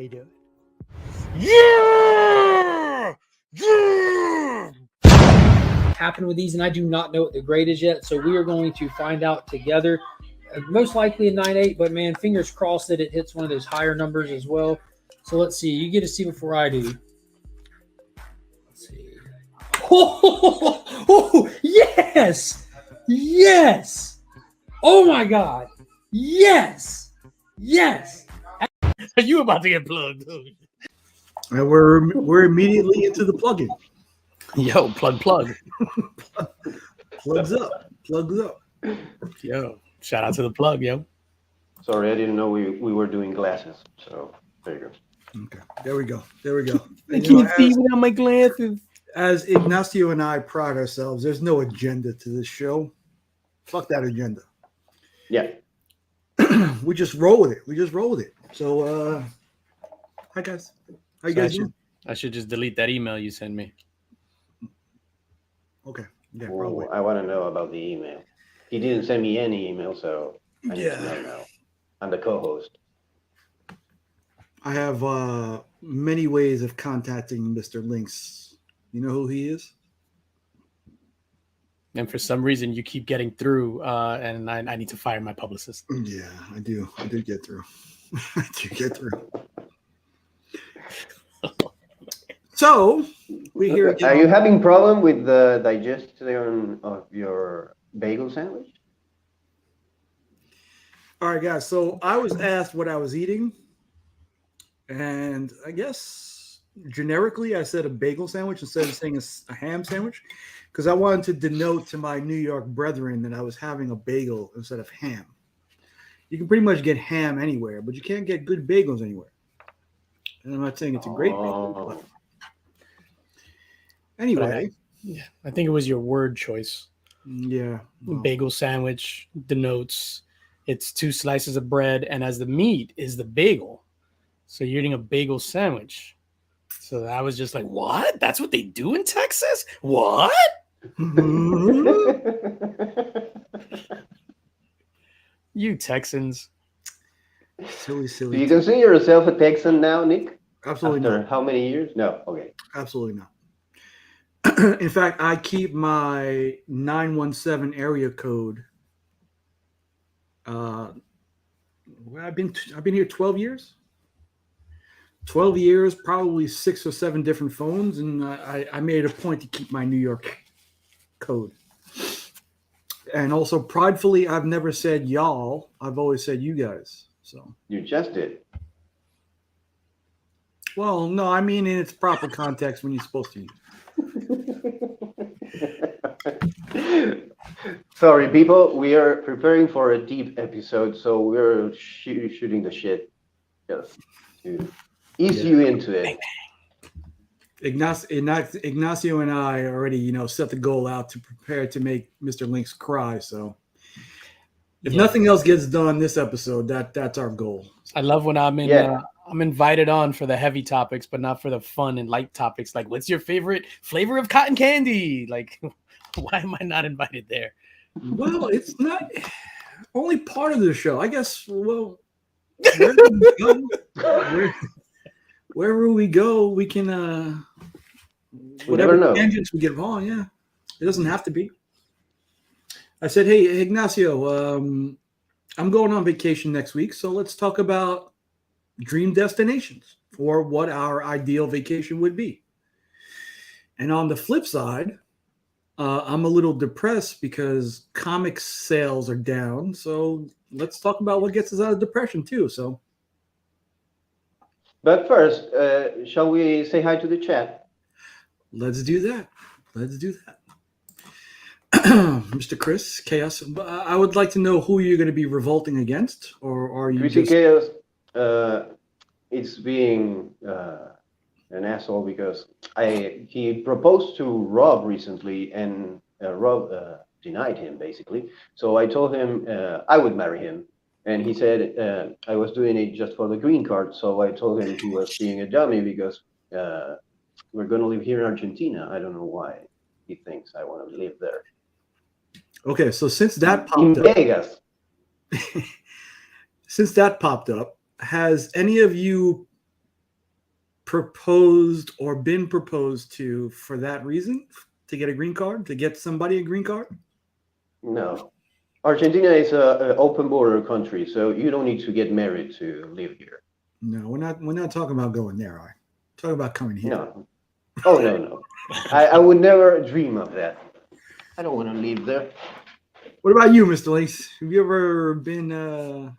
you doing? Yeah! Yeah! Happen with these, and I do not know what the grade is yet, so we are going to find out together. Most likely a 9.8, but man, fingers crossed that it hits one of those higher numbers as well. So let's see. You get to see before I do. Let's see. Oh, yes! Yes! Oh my God! Yes! Yes! Are you about to get plugged? And we're immediately into the plug-in. Yo, plug. Plugs up. Yo, shout out to the plug, yo. Sorry, I didn't know we were doing glasses. So there you go. Okay, there we go. I can't see without my glasses. As Ignacio and I pride ourselves, there's no agenda to this show. Fuck that agenda. Yeah. We just roll with it. So, hi guys. How you guys doing? I should just delete that email you sent me. Okay. Yeah, Well, probably. I want to know about the email. He didn't send me any email, so I need to know now. I'm the co-host. I have many ways of contacting Mr. Lynx. You know who he is? And for some reason, you keep getting through, and I need to fire my publicist. Yeah, I do. I do get through. So we hear again. Are you having problem with the digestion of your bagel sandwich? All right, guys. So I was asked what I was eating, and I guess generically I said a bagel sandwich instead of saying a ham sandwich, because I wanted to denote to my New York brethren that I was having a bagel instead of ham. You can pretty much get ham anywhere, but you can't get good bagels anywhere. And I'm not saying it's a great bagel, but anyway. I think it was your word choice. Yeah. Well, Bagel sandwich denotes it's 2 slices of bread, and as the meat is the bagel. So you're eating a bagel sandwich. So I was just like, what? That's what they do in Texas? What? You Texans. Silly. Do you consider yourself a Texan now, Nick? Absolutely After not. how many years? No. Okay. Absolutely not. In fact, I keep my 917 area code. I've been here 12 years. 12 years, probably 6 or 7 different phones, and I made a point to keep my New York code. And also, pridefully, I've never said y'all. I've always said you guys. So You just did. well, no, I mean in its proper context when you're supposed to use it. Sorry, people. We are preparing for a deep episode, so we're shooting the shit just to ease you into it. Ignacio and I already, set the goal out to prepare to make Mr. Lynx cry. So if nothing else gets done this episode, that's our goal. I love when I'm invited on for the heavy topics, but not for the fun and light topics. Like, what's your favorite flavor of cotton candy? Like, why am I not invited there? Well, it's not only part of the show, I guess. Well, wherever we go, we can whatever tangents we get wrong. Yeah, it doesn't have to be. I said, hey, Ignacio, I'm going on vacation next week, so let's talk about dream destinations or what our ideal vacation would be. And on the flip side, I'm a little depressed because comic sales are down. So let's talk about what gets us out of depression too. So, but first, shall we say hi to the chat? Let's do that. Mr. Chris Chaos, I would like to know who you're going to be revolting against, or are you Chrissy Chaos? It's being an asshole because he proposed to Rob recently, and Rob denied him basically. So I told him I would marry him, and he said I was doing it just for the green card. So I told him he was being a dummy because we're going to live here in Argentina. I don't know why he thinks I want to live there. Okay, so since that popped in Vegas, since that popped up, has any of you proposed or been proposed to for that reason, to get a green card, to get somebody a green card? No. Argentina is an open border country, so you don't need to get married to live here. No, we're not talking about going there, are we? Talking about coming here. No. Oh, no. I would never dream of that. I don't want to live there. What about you, Mr. Lace? Have you ever been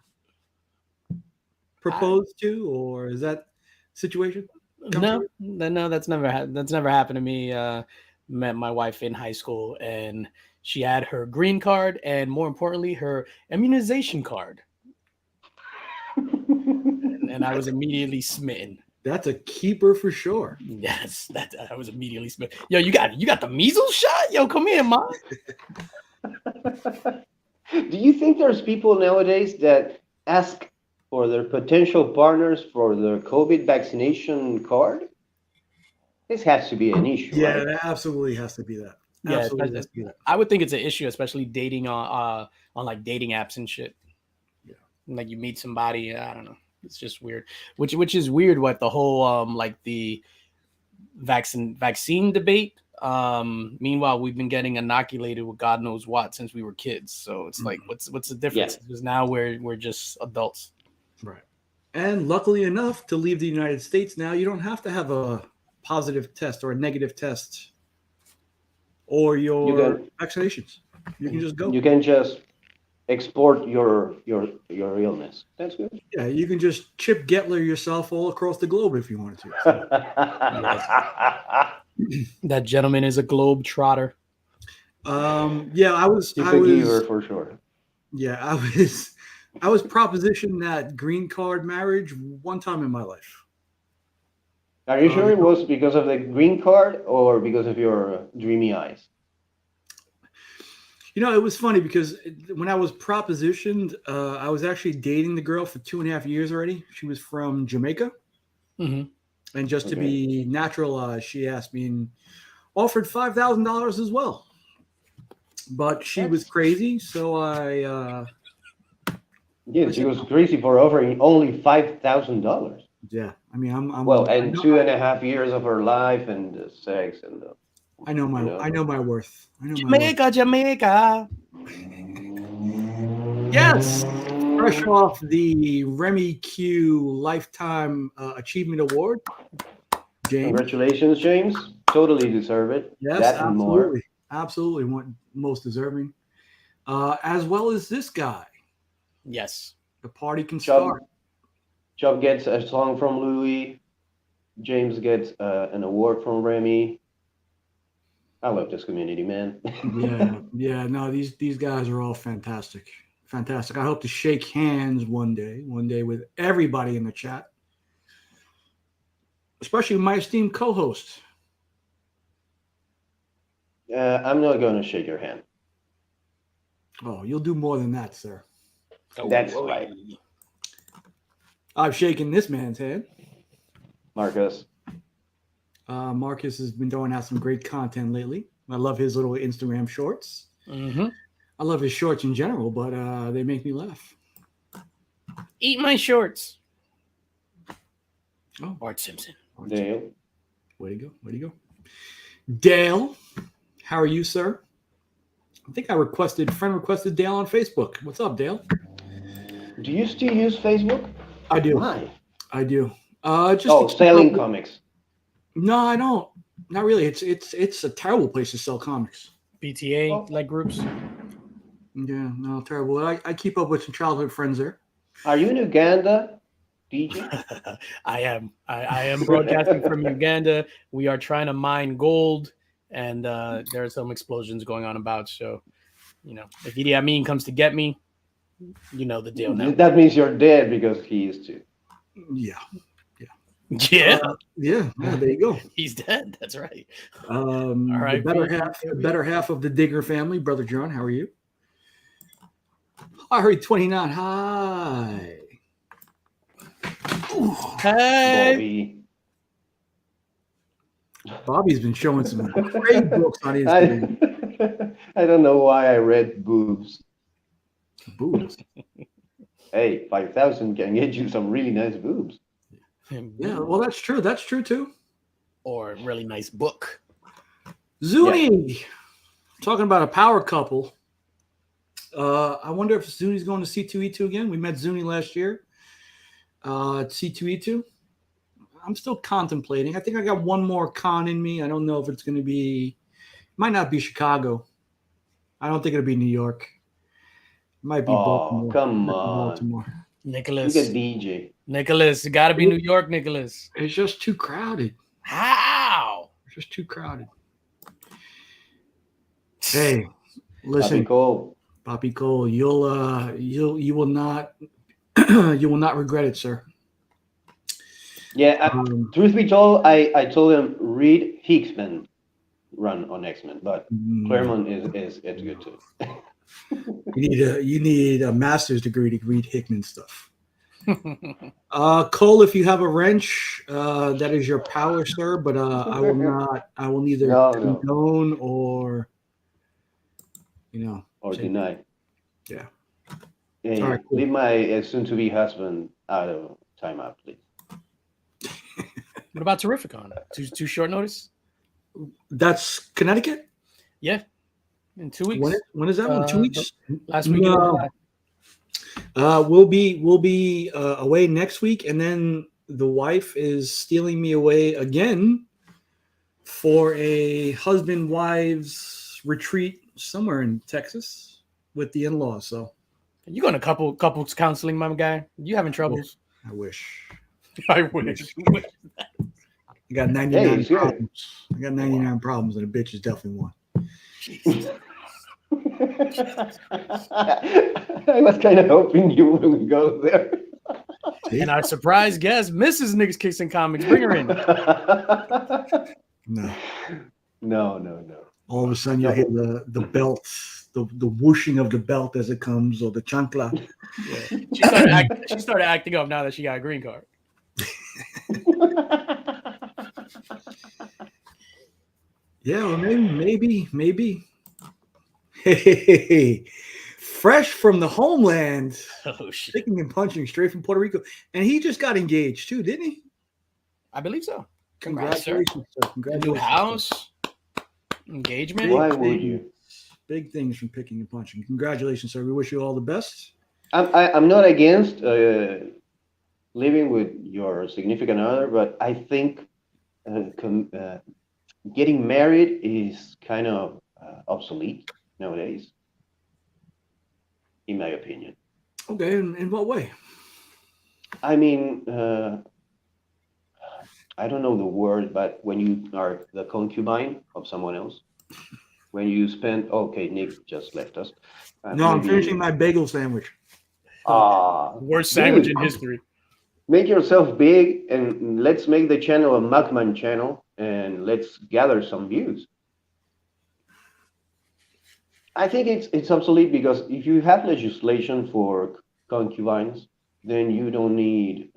proposed to, or is that situation? No, that's never happened to me. Met my wife in high school, and she had her green card, and more importantly, her immunization card, and I was immediately smitten. That's a keeper for sure. Yes, I was immediately smitten. Yo, you got the measles shot? Yo, come here, mom. Do you think there's people nowadays that ask for their potential partners for their COVID vaccination card? This has to be an issue. Yeah, right? it absolutely has to be that. Yeah, Absolutely has to be that. I would think it's an issue, especially dating on like dating apps and shit. Yeah, like you meet somebody, I don't know. It's just weird. Which is weird. What the whole like the vaccine debate. Meanwhile, we've been getting inoculated with God knows what since we were kids. So it's like, what's the difference? Yeah. Because now we're just adults. right. And luckily enough, to leave the United States now, you don't have to have a positive test or a negative test or your vaccinations. You can just go. You can just export your illness. That's good. Yeah, you can just Chip Getler yourself all across the globe if you wanted to. That gentleman is a globe trotter. Yeah, I was giver for sure. Yeah, I was propositioned that green card marriage one time in my life. Are you sure it was because of the green card or because of your dreamy eyes? You know, it was funny because when I was propositioned, I was actually dating the girl for 2.5 years already. She was from Jamaica. Mm-hmm. And just to be naturalized, she asked me and offered $5,000 as well. But she was crazy, so I... Yes, she was crazy for offering only $5,000. Yeah, I mean, I'm well, and 2.5 years of her life and sex and. I know my worth. Jamaica. Yes, fresh off the Remy Q Lifetime Achievement Award. James, congratulations, James. Totally deserve it. Yes, that absolutely, and more. Absolutely, most deserving. As well as this guy. Yes, the party can start. Chubb gets a song from Louis. James gets an award from Remy. I love this community, man. yeah. No, these guys are all fantastic. Fantastic. I hope to shake hands one day with everybody in the chat, especially my esteemed co-host. I'm not going to shake your hand. Oh, you'll do more than that, sir. That's right. I've shaken this man's hand. Marcus. Marcus has been throwing out some great content lately. I love his little Instagram shorts. Mm-hmm. I love his shorts in general, but they make me laugh. Eat my shorts. Oh, Bart Simpson. Dale. Way to go. Dale, how are you, sir? I think friend requested Dale on Facebook. What's up, Dale? Do you still use Facebook? I do. Why? I do. Selling comics. No, I don't. Not really. It's a terrible place to sell comics. BTA groups. Yeah, no, terrible. I keep up with some childhood friends there. Are you in Uganda, DJ? I am. I am broadcasting from Uganda. We are trying to mine gold, and there are some explosions going on about. So, if Idi Amin comes to get me, you know the deal now. That means you're dead because he is too. Yeah. Yeah. Yeah, there you go. He's dead. That's right. All right. The better half of the Digger family, Brother John. How are you? I heard 29. Hi. Hey. Bobby's been showing some great books on Instagram. I don't know why I read boobs. Boobs. Hey, 5,000 can get you some really nice boobs. Yeah, well, that's true. That's true too. Or a really nice book. Zuni, talking about a power couple. I wonder if Zuni's going to C2E2 again. We met Zuni last year at C2E2. I'm still contemplating. I think I got one more con in me. I don't know if it's going to be, might not be Chicago. I don't think it'll be New York. It might be Baltimore. Come on. Nicholas. Look at DJ. Nicholas, it got to be New York, Nicholas. It's just too crowded. How? It's just too crowded. Hey, listen, Papi Cole, you will not you will not regret it, sir. Yeah, truth be told, I told him read Hickman run on X-Men, but Claremont is good too. You need a master's degree to read Hickman stuff. Cole, if you have a wrench, that is your power, sir. But I will neither condone or or deny. Yeah. Hey, right, cool. Leave my soon-to-be husband out of timeout, please. What about Terrificon? Too short notice? That's Connecticut? Yeah. In 2 weeks. When is that one? 2 weeks? Last week. We'll be away next week, and then the wife is stealing me away again for a husband-wives retreat somewhere in Texas with the in-laws. So you going to couples counseling, my guy? You having troubles? I wish. I wish. I got 99 problems. I got 99 problems, and a bitch is definitely one. I was kind of hoping you wouldn't go there. And our surprise guest, Mrs. Niggas Kicks and Comics. Bring her in. No. All of a sudden, you hear the belt, the whooshing of the belt as it comes, or the chancla. Yeah. She started acting up now that she got a green card. Yeah, well, maybe. Hey, fresh from the homeland, kicking and punching straight from Puerto Rico, and he just got engaged too, didn't he? I believe so. Congratulations, sir. Congratulations. New house, engagement. Why would you? Big things from picking and punching. Congratulations, sir. We wish you all the best. I'm not against living with your significant other, but I think getting married is kind of obsolete nowadays, in my opinion. Okay, in what way? I mean, I don't know the word, but when you are the concubine of someone else, when you spend, okay, Nick just left us. No, I'm finishing my bagel sandwich. Worst sandwich in history. Make yourself big, and let's make the channel a Mugman channel, and let's gather some views. I think it's obsolete because if you have legislation for concubines, then you don't need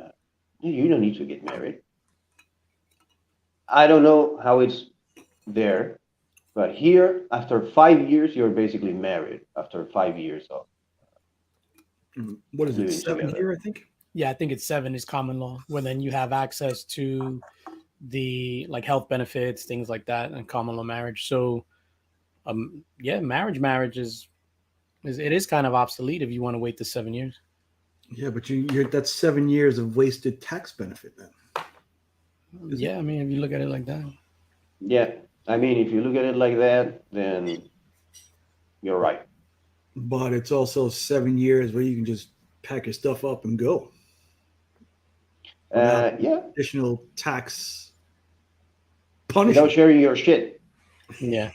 to get married. I don't know how it's there, but here, after 5 years, you're basically married. After 5 years of what is it, 7 years, I think? Yeah, I think it's 7 is common law, where then you have access to the health benefits, things like that, and common law marriage. So, marriage is kind of obsolete if you want to wait the 7 years. Yeah, but that's 7 years of wasted tax benefit then. Yeah, I mean, if you look at it like that. Yeah, I mean, if you look at it like that, then you're right. But it's also 7 years where you can just pack your stuff up and go. Additional tax punishment. Without sharing your shit. Yeah.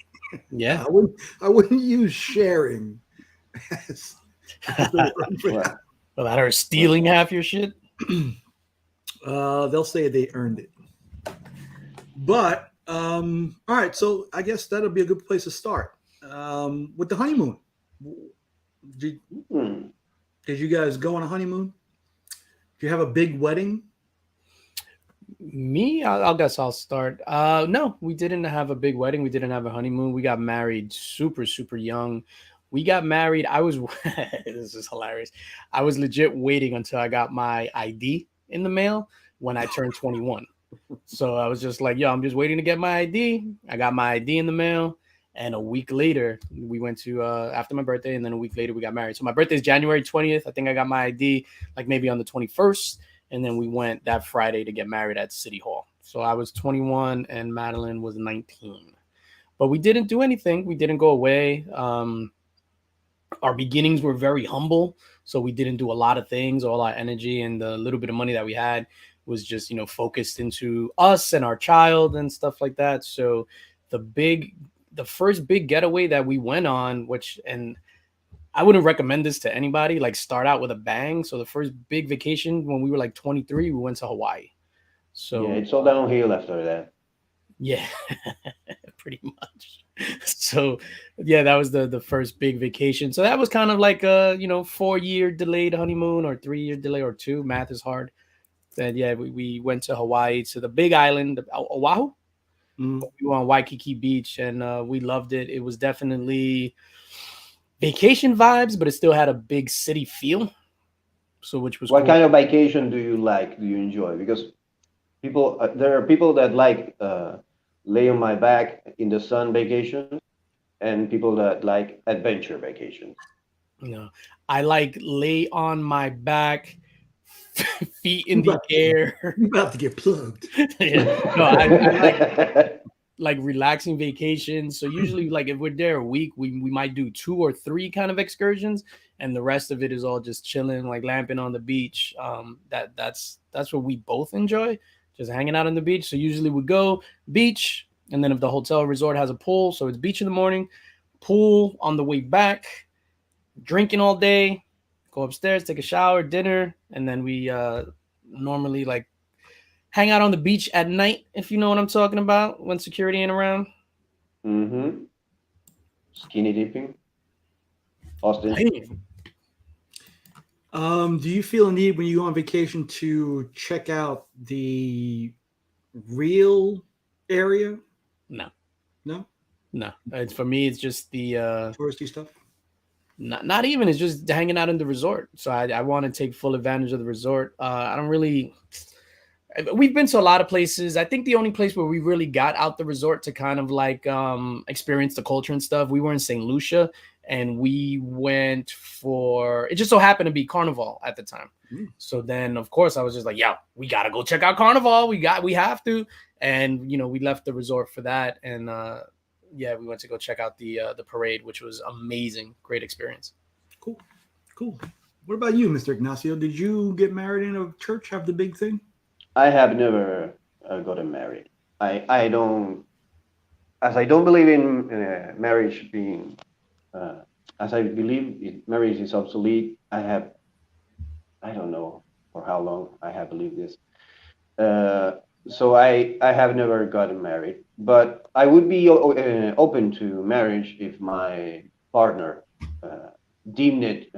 I wouldn't use sharing as Without her stealing half your shit. They'll say they earned it. But all right, so I guess that'll be a good place to start with the honeymoon. Did you guys go on a honeymoon? Do you have a big wedding? Me, I guess I'll start. No, we didn't have a big wedding. We didn't have a honeymoon. We got married super, super young. We got married. This is hilarious. I was legit waiting until I got my ID in the mail when I turned 21. So I was just like, yo, I'm just waiting to get my ID. I got my ID in the mail. And a week later, we went to, after my birthday, and then a week later, we got married. So my birthday is January 20th. I think I got my ID like maybe on the 21st. And then we went that Friday to get married at City Hall. So I was 21 and Madeline was 19. But we didn't do anything. We didn't go away. Our beginnings were very humble. So we didn't do a lot of things. All our energy and the little bit of money that we had was just, focused into us and our child and stuff like that. So the first big getaway that we went on, and I wouldn't recommend this to anybody, like start out with a bang. So the first big vacation when we were like 23, we went to Hawaii. So yeah, it's all downhill after that. Yeah, pretty much. So yeah, that was the first big vacation. So that was kind of like a 4-year delayed honeymoon or 3-year delay or 2. Math is hard. And yeah, we went to Hawaii, to the big island, Oahu. We were on Waikiki Beach and we loved it. It was definitely vacation vibes, but it still had a big city feel. So which was what cool. kind of vacation do you like? Do you enjoy? Because there are people that like lay on my back in the sun vacation, and people that like adventure vacation. I like lay on my back, feet in the air. You're about to get plugged. I like relaxing vacations. So usually, like if we're there a week, we might do 2 or 3 kind of excursions, and the rest of it is all just chilling, like lamping on the beach. That's what we both enjoy, just hanging out on the beach. So usually we go beach, and then if the hotel resort has a pool, so it's beach in the morning, pool on the way back, drinking all day, go upstairs, take a shower, dinner, and then we normally like hang out on the beach at night, if you know what I'm talking about, when security ain't around. Mm-hmm. Skinny dipping. Austin. Do you feel a need when you go on vacation to check out the real area? No. It's for me. It's just the touristy stuff. Not even. It's just hanging out in the resort. So I want to take full advantage of the resort. I don't really. We've been to a lot of places. I think the only place where we really got out the resort to kind of like experience the culture and stuff, we were in St. Lucia, and we went for, it just so happened to be Carnival at the time. So then of course I was just like, yeah, we got to go check out Carnival. We have to. And, we left the resort for that. And we went to go check out the parade, which was amazing. Great experience. Cool. What about you, Mr. Ignacio? Did you get married in a church, have the big thing? I have never gotten married. I don't believe in marriage being, as I believe marriage is obsolete. I don't know for how long I have believed this. So I have never gotten married, but I would be open to marriage if my partner deemed it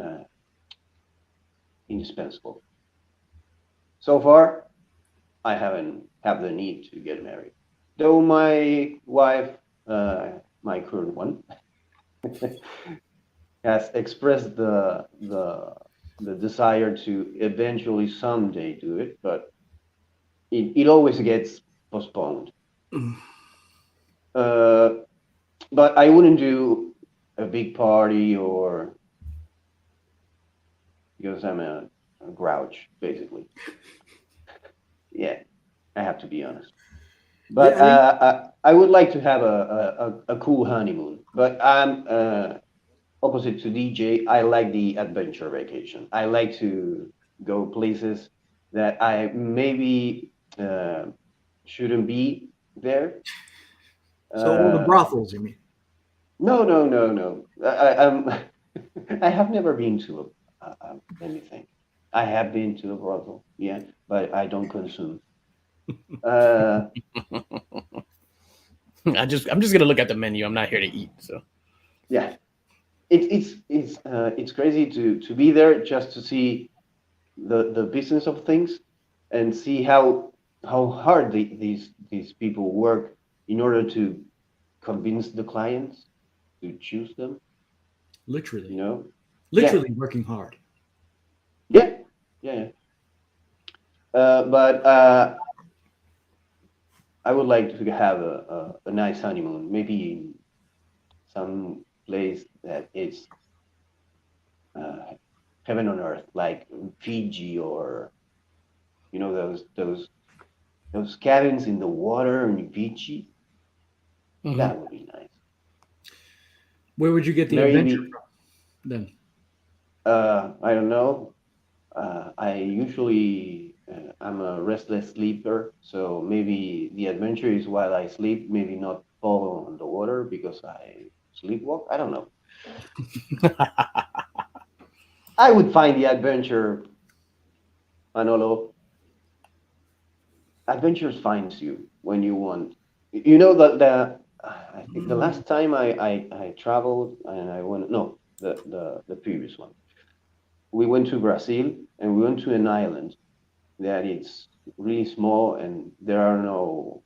indispensable. So far, I haven't have the need to get married, though my wife, my current one, has expressed the desire to eventually someday do it, but it always gets postponed. But I wouldn't do a big party because I'm a grouch, basically. Yeah, I have to be honest. But I would like to have a cool honeymoon. But I'm opposite to DJ. I like the adventure vacation. I like to go places that I maybe shouldn't be there. So all the brothels, you mean? No. I have never been to let me think. I have been to a brothel, yeah, but I don't consume. I'm just gonna look at the menu. I'm not here to eat, so yeah, it's crazy to be there just to see the business of things and see how hard these people work in order to convince the clients to choose them. Literally, working hard. Yeah. But I would like to have a nice honeymoon, maybe in some place that is uh, heaven on earth, like Fiji, or those cabins in the water in Fiji. Mhm. That would be nice. Where would you get the adventure Maybe from then? I don't know. I usually I'm a restless sleeper, so maybe the adventure is while I sleep. Maybe not fall on the water because I sleepwalk. I don't know. I would find the adventure, Manolo. Adventure finds you when you want. You know that I think the last time I traveled and I went, no, the previous one, we went to Brazil and we went to an island that it's really small and there are no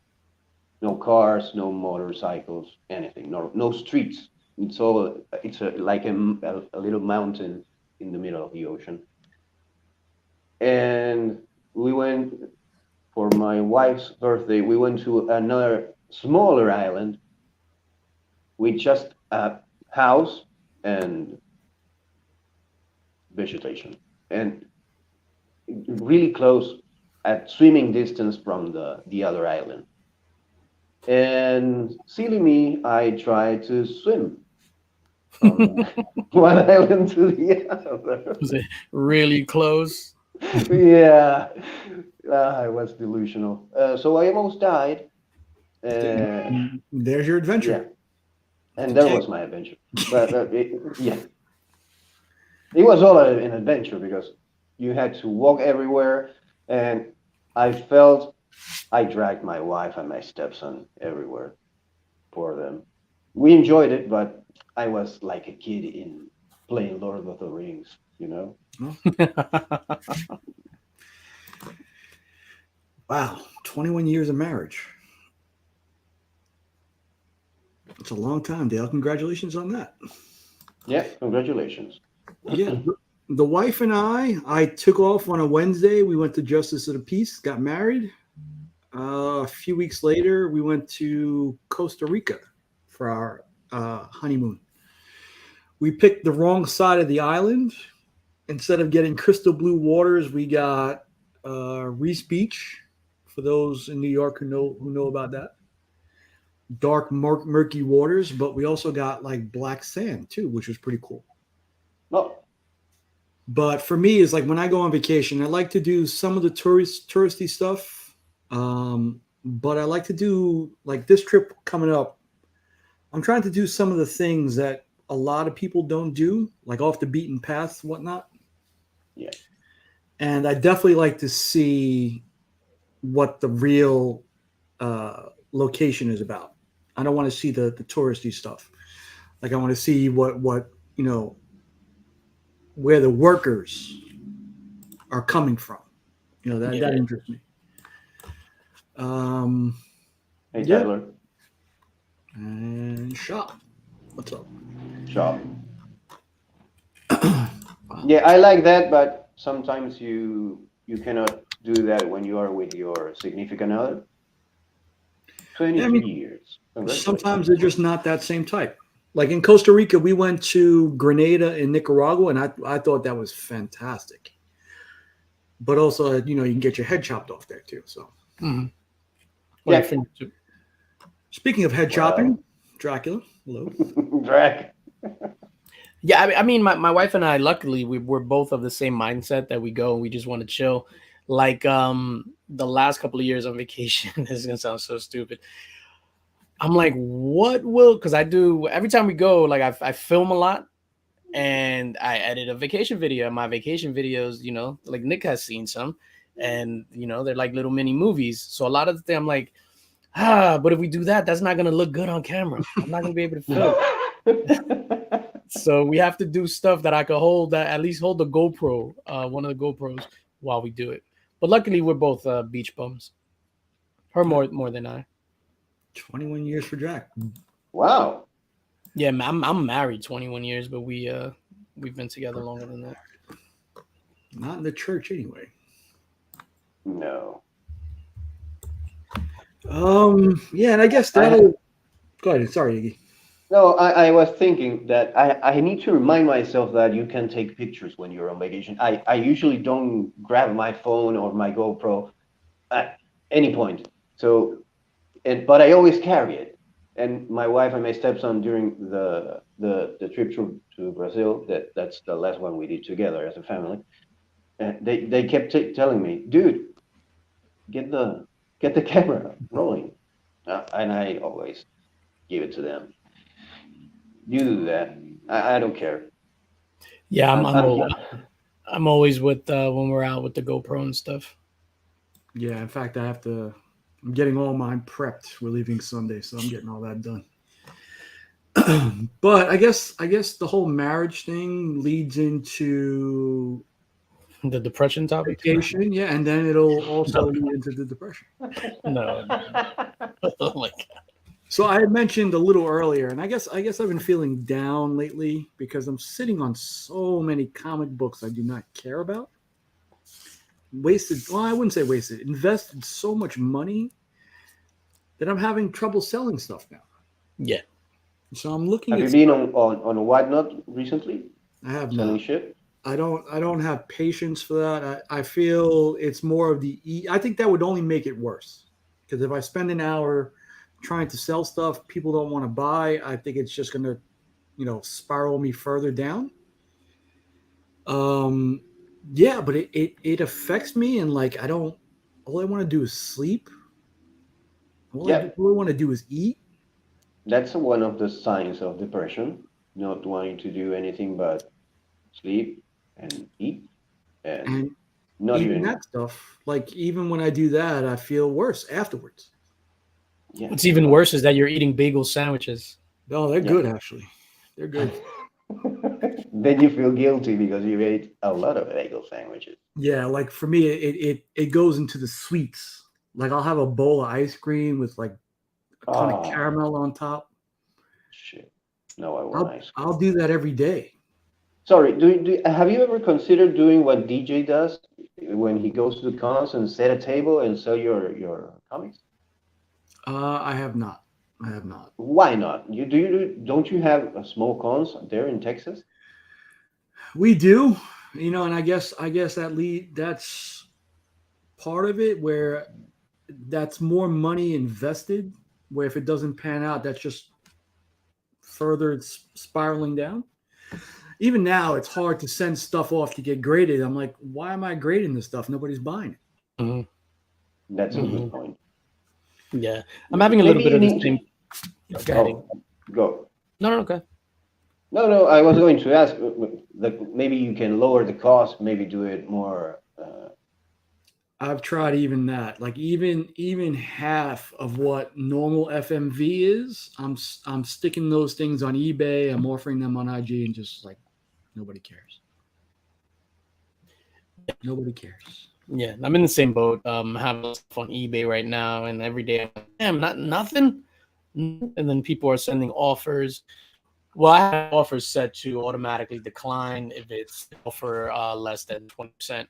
cars, no motorcycles, anything, no streets. Like a little mountain in the middle of the ocean. And we went for my wife's birthday. We went to another smaller island with just a house and vegetation, and really close at swimming distance from the other island. And silly me, I tried to swim from one island to the other. Was it really close? Yeah, I was delusional. So I almost died. Uh, There's your yeah, adventure. and there was my adventure. But yeah, it was all an adventure because you had to walk everywhere, and I felt I dragged my wife and my stepson everywhere for them. We enjoyed it, but I was like a kid in playing Lord of the Rings, you know? Wow, 21 years of marriage. It's a long time, Dale. Congratulations on that. Yeah, congratulations. Yeah, the wife and I took off on a Wednesday. We went to Justice of the Peace, got married. A few weeks later, we went to Costa Rica for our honeymoon. We picked the wrong side of the island. Instead of getting crystal blue waters, we got Reese Beach. For those in New York who know about that, dark, murky waters. But we also got like black sand too, which was pretty cool. Well, But for me, it's like when I go on vacation, I like to do some of the touristy stuff. But I like to do like this trip coming up. I'm trying to do some of the things that a lot of people don't do, like off the beaten path, whatnot. yeah. And I definitely like to see what the real location is about. I don't want to see the touristy stuff. Like I want to see what where the workers are coming from. That interests me. Hey, Yeah. Tyler. And shop. What's up? Shop. Yeah, I like that, but sometimes you cannot do that when you are with your significant other. 23 years. Sometimes they're just not that same type. Like in Costa Rica, we went to Grenada and Nicaragua, and I thought that was fantastic. But also, you can get your head chopped off there too. So, Yeah. Speaking of head chopping, Dracula, hello. Drac. Yeah, I mean, my wife and I, luckily, we're both of the same mindset that we go and we just want to chill. Like the last couple of years on vacation, this is gonna sound so stupid. I'm like, because I do every time we go, like I film a lot and I edit a vacation video. And my vacation videos, like Nick has seen some, and they're like little mini movies. So a lot of the time I'm like, but if we do that, that's not gonna look good on camera. I'm not gonna be able to film. So we have to do stuff that I could at least hold the GoPro, one of the GoPros, while we do it. But luckily, we're both beach bums. Her more than I. 21 years for Jack. Wow. Yeah, I'm married 21 years, but we've been together longer than that. Not in the church anyway. No. Yeah, and I guess that'll. Go ahead. Sorry, Iggy. No, I was thinking that I need to remind myself that you can take pictures when you're on vacation. I usually don't grab my phone or my GoPro at any point. So, but I always carry it. And my wife and my stepson during the trip to Brazil, that's the last one we did together as a family. And they kept telling me, dude, get the camera rolling. And I always give it to them. You do that. I don't care. Yeah, I'm I'm always with when we're out with the GoPro and stuff. Yeah, in fact, I'm getting all mine prepped. We're leaving Sunday, so I'm getting all that done. But I guess the whole marriage thing leads into The depression topic. vacation, yeah, and then it'll also lead into the depression. No. Oh my God. So I had mentioned a little earlier, and I guess I've been feeling down lately because I'm sitting on so many comic books I do not care about. I wouldn't say wasted. Invested so much money that I'm having trouble selling stuff now. Yeah. So I'm looking. Have you been on Whatnot recently? I have Selling not. shit. I don't have patience for that. I feel it's more of I think that would only make it worse, because if I spend an hour trying to sell stuff people don't want to buy, I think it's just going to, spiral me further down. Yeah, but it affects me, and like all I want to do is sleep. All I want to do is eat. That's one of the signs of depression, not wanting to do anything but sleep and eat and not even even that stuff. Like even when I do that, I feel worse afterwards. Yeah. What's even worse is that you're eating bagel sandwiches. No, they're good actually. They're good. Then you feel guilty because you ate a lot of bagel sandwiches. Yeah, like for me, it goes into the sweets. Like I'll have a bowl of ice cream with like a ton of caramel on top. Shit. No, I want ice cream. I'll do that every day. Sorry, have you ever considered doing what DJ does when he goes to the cons and set a table and sell your comics? I have not. Why not? Don't you have small cons there in Texas? We do, and I guess that's part of it, where that's more money invested, where if it doesn't pan out, that's just further spiraling down. Even now, it's hard to send stuff off to get graded. I'm like, why am I grading this stuff? Nobody's buying it. Mm-hmm. That's a good point. Yeah, I'm having a little bit of the same. Go. No, okay. No, I was going to ask, maybe you can lower the cost, maybe do it more. I've tried even that, like even half of what normal FMV is. I'm sticking those things on eBay. I'm offering them on IG, and just like nobody cares. Nobody cares. Yeah, I'm in the same boat. Having stuff on eBay right now, and every day, damn, nothing. And then people are sending offers. Well, I have offers set to automatically decline if it's offer less than 20%.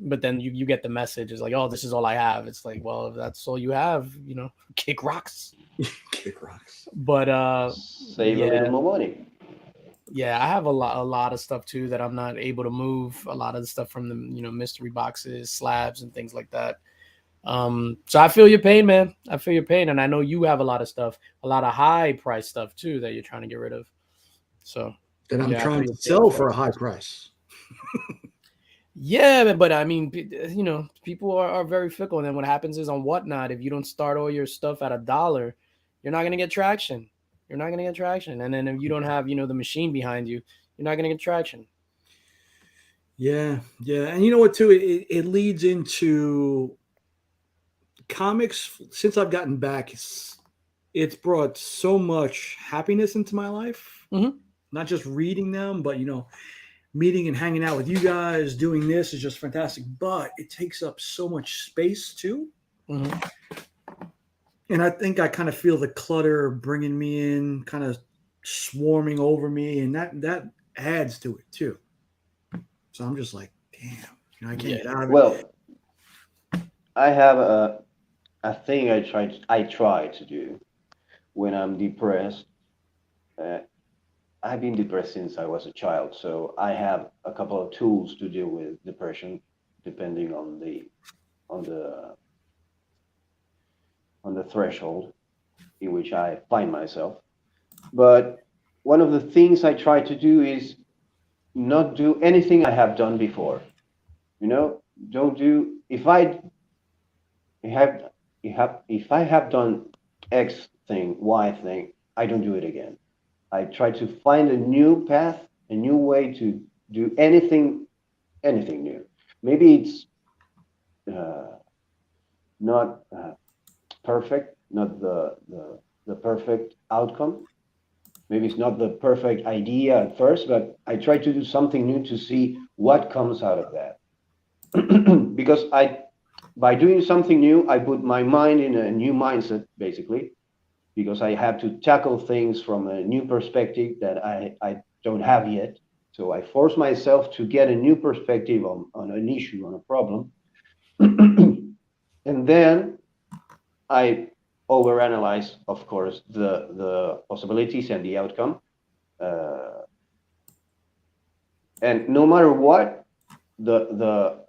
But then you get the message. It's like, oh, this is all I have. It's like, well, if that's all you have, kick rocks. Kick rocks. But save a little more money. Yeah, I have a lot of stuff too that I'm not able to move. A lot of the stuff from the mystery boxes, slabs, and things like that. So I feel your pain, man. I feel your pain, and I know you have a lot of stuff, a lot of high price stuff too that you're trying to get rid of. So that I'm trying to sell for a high price. Yeah, but I mean, people are very fickle, and then what happens is on Whatnot, if you don't start all your stuff at $1, you're not gonna get traction. You're not going to get traction. And then if you don't have, the machine behind you, you're not going to get traction. Yeah. And you know what, too? It leads into comics. Since I've gotten back, it's brought so much happiness into my life. Mm-hmm. Not just reading them, but, meeting and hanging out with you guys, doing this is just fantastic. But it takes up so much space, too. Mm-hmm. And I think I kind of feel the clutter bringing me in, kind of swarming over me, and that adds to it too. So I'm just like, damn, You know, I can't get out of it. Well, I have a thing I try to do when I'm depressed. Uh, I've been depressed since I was a child, so I have a couple of tools to deal with depression, depending on on the the threshold in which I find myself. But one of the things I try to do is not do anything I have done before. You know, don't do have if I have done X thing, Y thing, I don't do it again. I try to find a new path, a new way to do anything new. Maybe it's uh, not perfect, not the perfect outcome. Maybe it's not the perfect idea at first, but I try to do something new to see what comes out of that. Because by doing something new, I put my mind in a new mindset, basically, because I have to tackle things from a new perspective that I don't have yet. So I force myself to get a new perspective on an issue, on a problem. And then I overanalyze, of course, the possibilities and the outcome. Uh, and no matter what, the the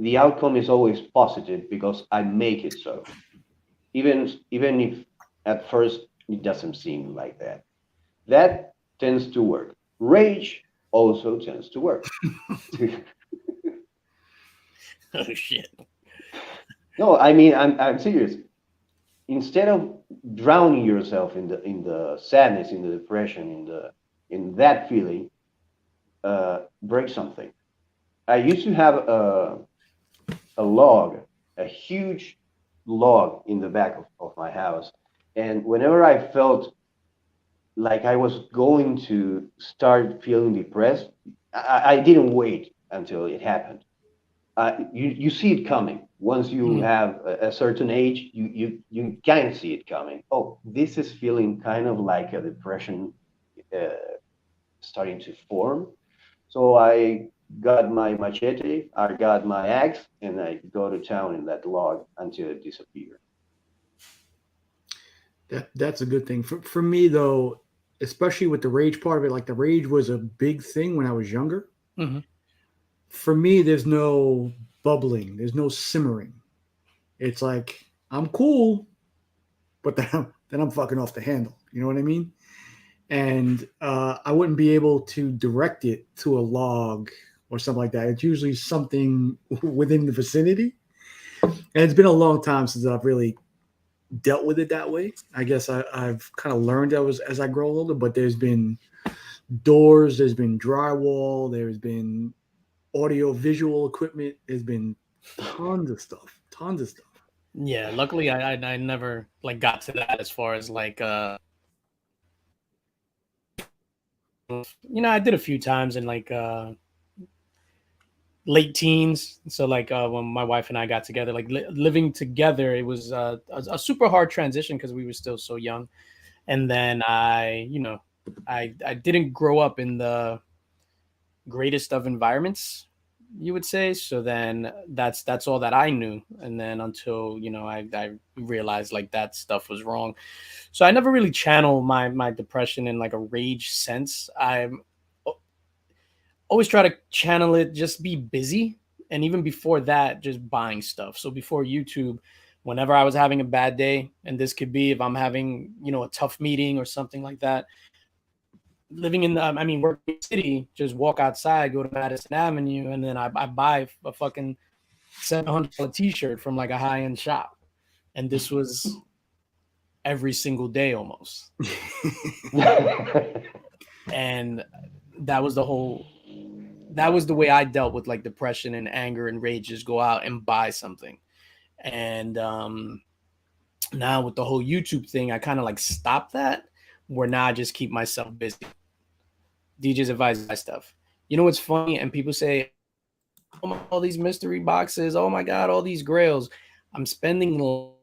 the outcome is always positive because I make it so. Even if at first it doesn't seem like that. That tends to work. Rage also tends to work. Oh shit. No, I mean I'm serious. Instead of drowning yourself in the sadness, in the depression, in that feeling, break something. I used to have a log, a huge log in the back of my house, and whenever I felt like I was going to start feeling depressed, I didn't wait until it happened. You see it coming. Once you have a certain age, you can see it coming. Oh, this is feeling kind of like a depression starting to form. So I got my machete, I got my axe, and I go to town in that log until it disappeared. That's a good thing. For me though, especially with the rage part of it, like the rage was a big thing when I was younger. Mm-hmm. For me, there's no bubbling, there's no simmering. It's like I'm cool, but then I'm fucking off the handle. You know what I mean? And I wouldn't be able to direct it to a log or something like that. It's usually something within the vicinity. And it's been a long time since I've really dealt with it that way. I guess I've kind of learned as I grow older, but there's been doors, there's been drywall, there's been audio visual equipment, there's been tons of stuff, tons of stuff. Yeah, luckily I never like got to that as far as like I did a few times in like late teens. So like when my wife and I got together, like living together, it was a super hard transition because we were still so young. And then I didn't grow up in the greatest of environments, you would say. So then that's all that I knew. And then until I realized like that stuff was wrong. So I never really channel my depression in like a rage sense. I always try to channel it, just be busy. And even before that, just buying stuff. So before YouTube, whenever I was having a bad day, and this could be if I'm having a tough meeting or something like that, living in working city, just walk outside, go to Madison Avenue, and then I buy a fucking $700 t-shirt from like a high-end shop. And this was every single day almost. And that was the way I dealt with like depression and anger and rage. Just go out and buy something. And now with the whole YouTube thing, I kind of like stopped that, where now I just keep myself busy. DJs advise my stuff. You know what's funny? And people say, oh, all these mystery boxes, oh my God, all these grails. I'm spending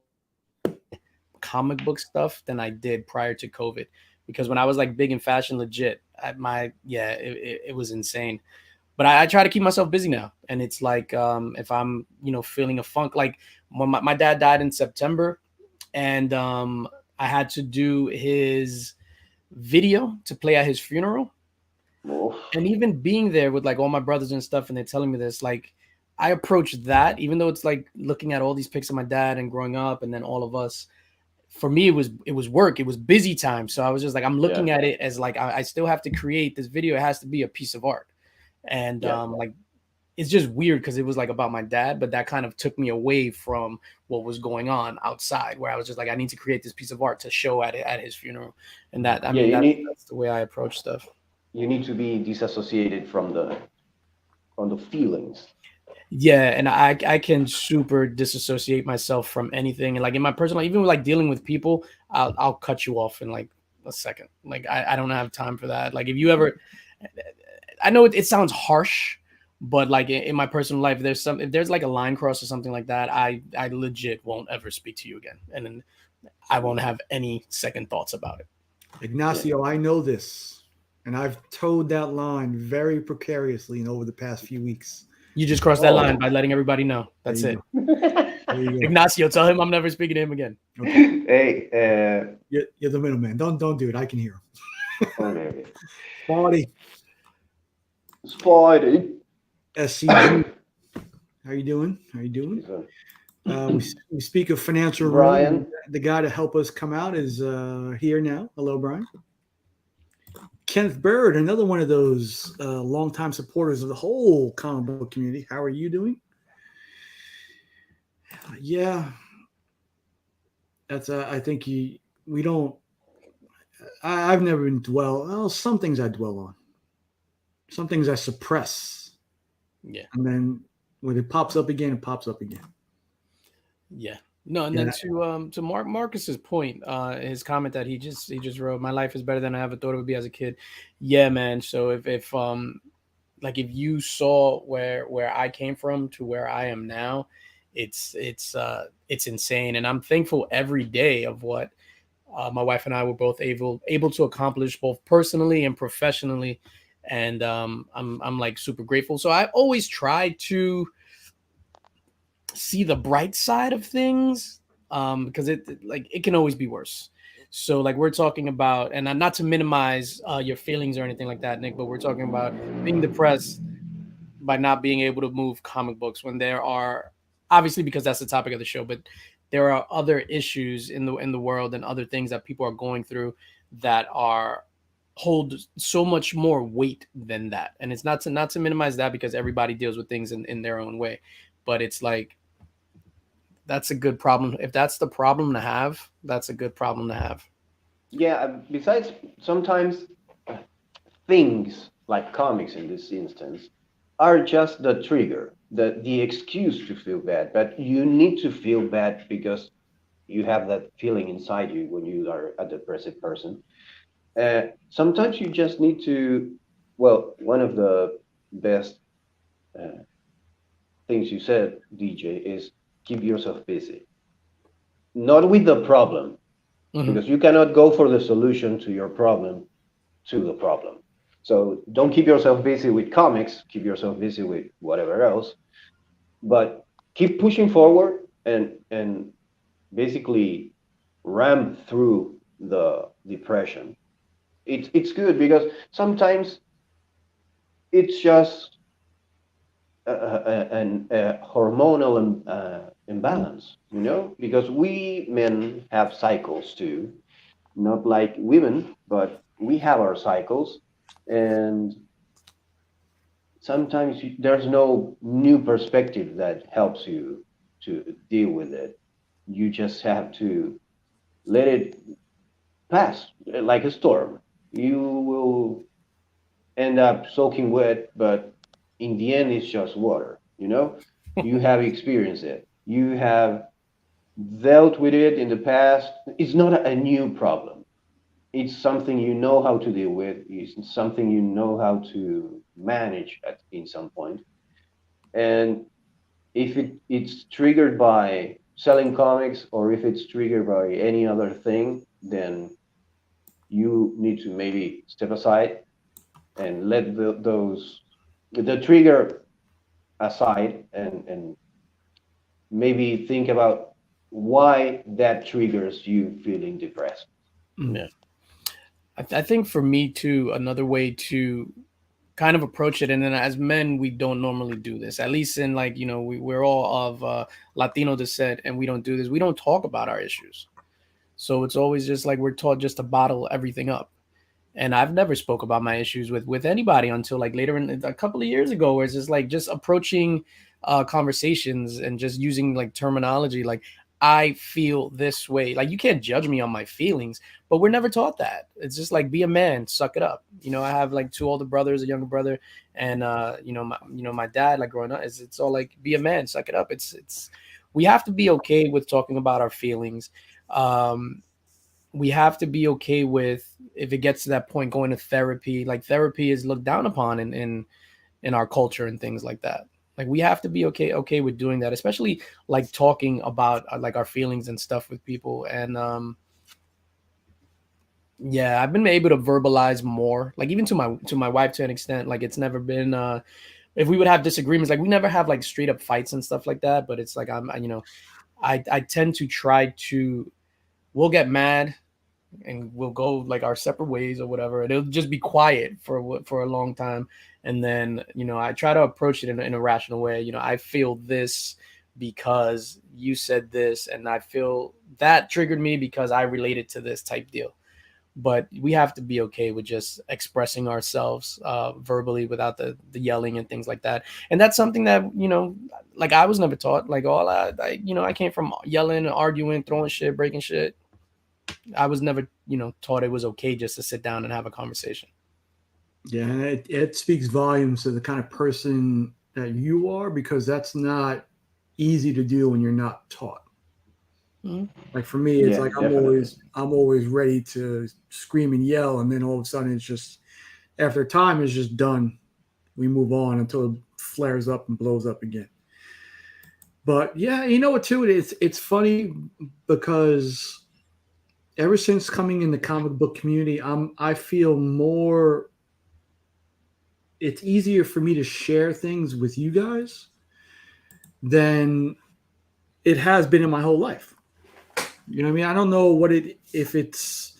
comic book stuff than I did prior to COVID. Because when I was like big in fashion legit, it was insane. but I try to keep myself busy now. And it's like, if I'm, feeling a funk, like when my dad died in September, and I had to do his video to play at his funeral. Oof. And even being there with like all my brothers and stuff, and they're telling me this, like I approach that, even though it's like looking at all these pics of my dad and growing up, and then all of us. For me, it was work. It was busy time. So I was just like, I'm looking at it as like I still have to create this video. It has to be a piece of art, and like it's just weird because it was like about my dad, but that kind of took me away from what was going on outside, where I was just like, I need to create this piece of art to show at his funeral, and that that's the way I approach stuff. You need to be disassociated from the feelings. Yeah, and I can super disassociate myself from anything, and like in my personal life, even with like dealing with people, I'll cut you off in like a second. Like I don't have time for that. Like if you ever, I know it sounds harsh, but like in my personal life, if there's like a line cross or something like that, I legit won't ever speak to you again, and then I won't have any second thoughts about it. Ignacio, I know this, and I've towed that line very precariously over the past few weeks. You just crossed that line by letting everybody know. That's it. Ignacio, tell him I'm never speaking to him again. Okay. Hey, you're the middleman. Don't do it. I can hear him. Okay. Spidey. SCG. How you doing? We speak of financial Brian. ruin. The guy to help us come out is here now. Hello, Brian. Kenneth Bird, another one of those longtime supporters of the whole comic book community. How are you doing? Yeah, that's. I think we don't. I've never been Well, some things I dwell on. Some things I suppress. Yeah. And then when it pops up again, it pops up again. Yeah. No, and then to Marcus's point, his comment that he just wrote, my life is better than I ever thought it would be as a kid. Yeah, man. So if you saw where I came from to where I am now, it's insane. And I'm thankful every day of what my wife and I were both able to accomplish, both personally and professionally. And I'm like super grateful. So I always try to see the bright side of things, because it can always be worse. So like we're talking about, and not to minimize your feelings or anything like that, Nick, but we're talking about being depressed by not being able to move comic books when there are, obviously because that's the topic of the show, but there are other issues in the world and other things that people are going through that hold so much more weight than that. And it's not to minimize that, because everybody deals with things in their own way, but it's like, that's a good problem. If that's the problem to have, that's a good problem to have. Yeah, besides, sometimes things like comics in this instance are just the trigger, the excuse to feel bad. But you need to feel bad because you have that feeling inside you when you are a depressive person. Sometimes you just need to, one of the best things you said, DJ, is keep yourself busy. Not with the problem, because you cannot go for the solution to your problem to the problem. So don't keep yourself busy with comics, keep yourself busy with whatever else, but keep pushing forward and basically ram through the depression. It's good because sometimes it's just a hormonal imbalance, because we men have cycles too, not like women, but we have our cycles, and sometimes there's no new perspective that helps you to deal with it. You just have to let it pass like a storm. You will end up soaking wet, but in the end, it's just water. You have experienced it. You have dealt with it in the past. It's not a new problem. It's something you know how to deal with. It's something you know how to manage in some point. And if it's triggered by selling comics, or if it's triggered by any other thing, then you need to maybe step aside and let the trigger aside and maybe think about why that triggers you feeling depressed. Yeah. I think for me too, another way to kind of approach it, and then as men, we don't normally do this, at least in like, we're all of Latino descent, and we don't do this. We don't talk about our issues. So it's always just like we're taught just to bottle everything up. And I've never spoke about my issues with anybody until like later in a couple of years ago, where it's just like just approaching conversations and just using like terminology like I feel this way. Like you can't judge me on my feelings, but we're never taught that. It's just like be a man, suck it up. I have like two older brothers, a younger brother, and my dad, like growing up, it's all like be a man, suck it up. It's we have to be okay with talking about our feelings. We have to be okay with, if it gets to that point, going to therapy. Like therapy is looked down upon in our culture and things like that. Like we have to be okay with doing that, especially like talking about like our feelings and stuff with people. And yeah, I've been able to verbalize more, like even to my wife to an extent. Like it's never been if we would have disagreements, like we never have like straight up fights and stuff like that, but it's like I tend to try to, we'll get mad and we'll go like our separate ways or whatever, and it'll just be quiet for a long time. And then I try to approach it in a rational way. I feel this because you said this, and I feel that triggered me because I related to this type deal. But we have to be okay with just expressing ourselves verbally without the yelling and things like that. And that's something that like I was never taught. Like all I came from yelling and arguing, throwing shit, breaking shit. I was never, taught it was okay just to sit down and have a conversation. Yeah, and it speaks volumes to the kind of person that you are, because that's not easy to do when you're not taught. Mm-hmm. Like for me, it's like definitely. I'm always ready to scream and yell, and then all of a sudden it's just, after time is just done, we move on until it flares up and blows up again. But yeah, you know what too? It's funny because ever since coming in the comic book community, I feel more. It's easier for me to share things with you guys than it has been in my whole life. You know what I mean? I don't know if it's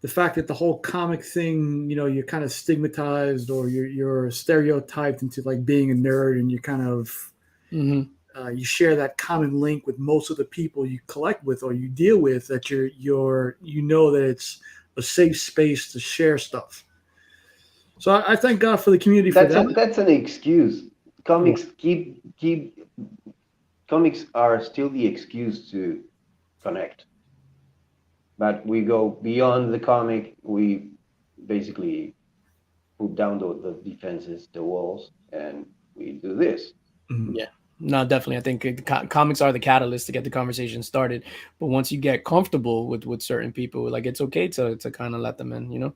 the fact that the whole comic thing, you're kind of stigmatized, or you're stereotyped into like being a nerd, and you kind of you share that common link with most of the people you collect with or you deal with, that you're that it's a safe space to share stuff. So I thank God for the community for that. That's an excuse. Comics comics are still the excuse to connect. But we go beyond the comic. We basically put down the defenses, the walls, and we do this. Mm-hmm. Yeah. No, definitely. I think comics are the catalyst to get the conversation started. But once you get comfortable with certain people, like it's okay to kind of let them in,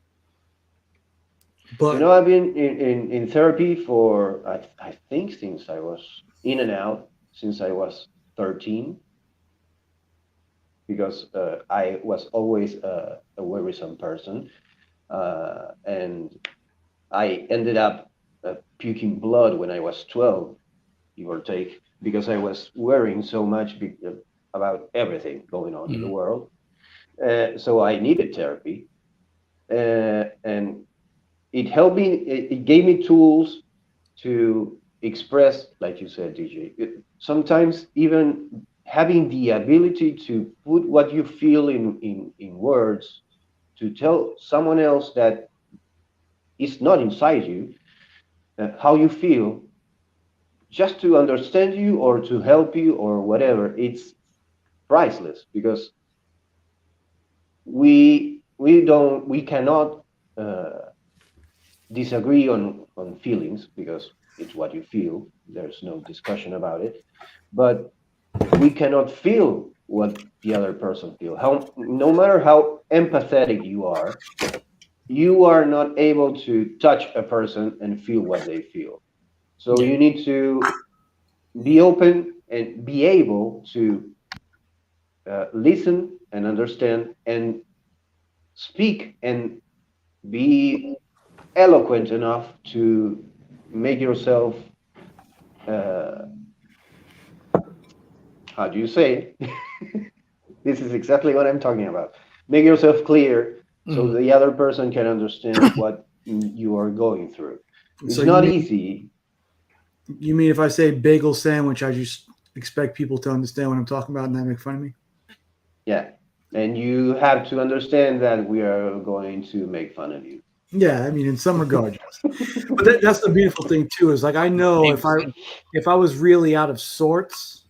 But I've been in therapy for I think since I was in and out since I was 13, because I was always a worrisome person, and I ended up puking blood when I was 12, give or take, because I was worrying so much about everything going on in the world. So I needed therapy, and it helped me. It gave me tools to express, like you said, DJ. Sometimes even having the ability to put what you feel in words, to tell someone else that is not inside you, how you feel, just to understand you or to help you or whatever, it's priceless, because we cannot disagree on feelings, because it's what you feel. There's no discussion about it. But we cannot feel what the other person feels. No matter how empathetic you are not able to touch a person and feel what they feel. So you need to be open and be able to listen and understand and speak and be eloquent enough to make yourself, how do you say it? This is exactly what I'm talking about. Make yourself clear so the other person can understand what you are going through. It's So not easy. You mean if I say bagel sandwich, I just expect people to understand what I'm talking about and not make fun of me? Yeah. And you have to understand that we are going to make fun of you. Yeah, I mean, in some regard, yes. But that's the beautiful thing too. Is like I know if I was really out of sorts,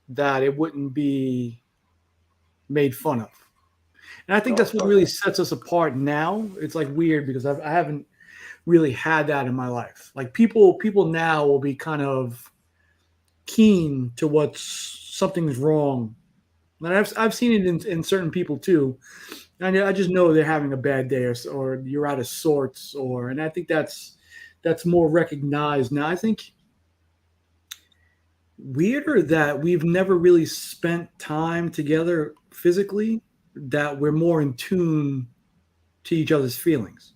that it wouldn't be made fun of. And I think that's what really sets us apart now. It's like weird because I haven't really had that in my life. Like people now will be kind of keen to what's something's wrong. And I've seen it in certain people too. And I just know they're having a bad day or you're out of sorts and I think that's more recognized now. I think weirder that we've never really spent time together physically, that we're more in tune to each other's feelings.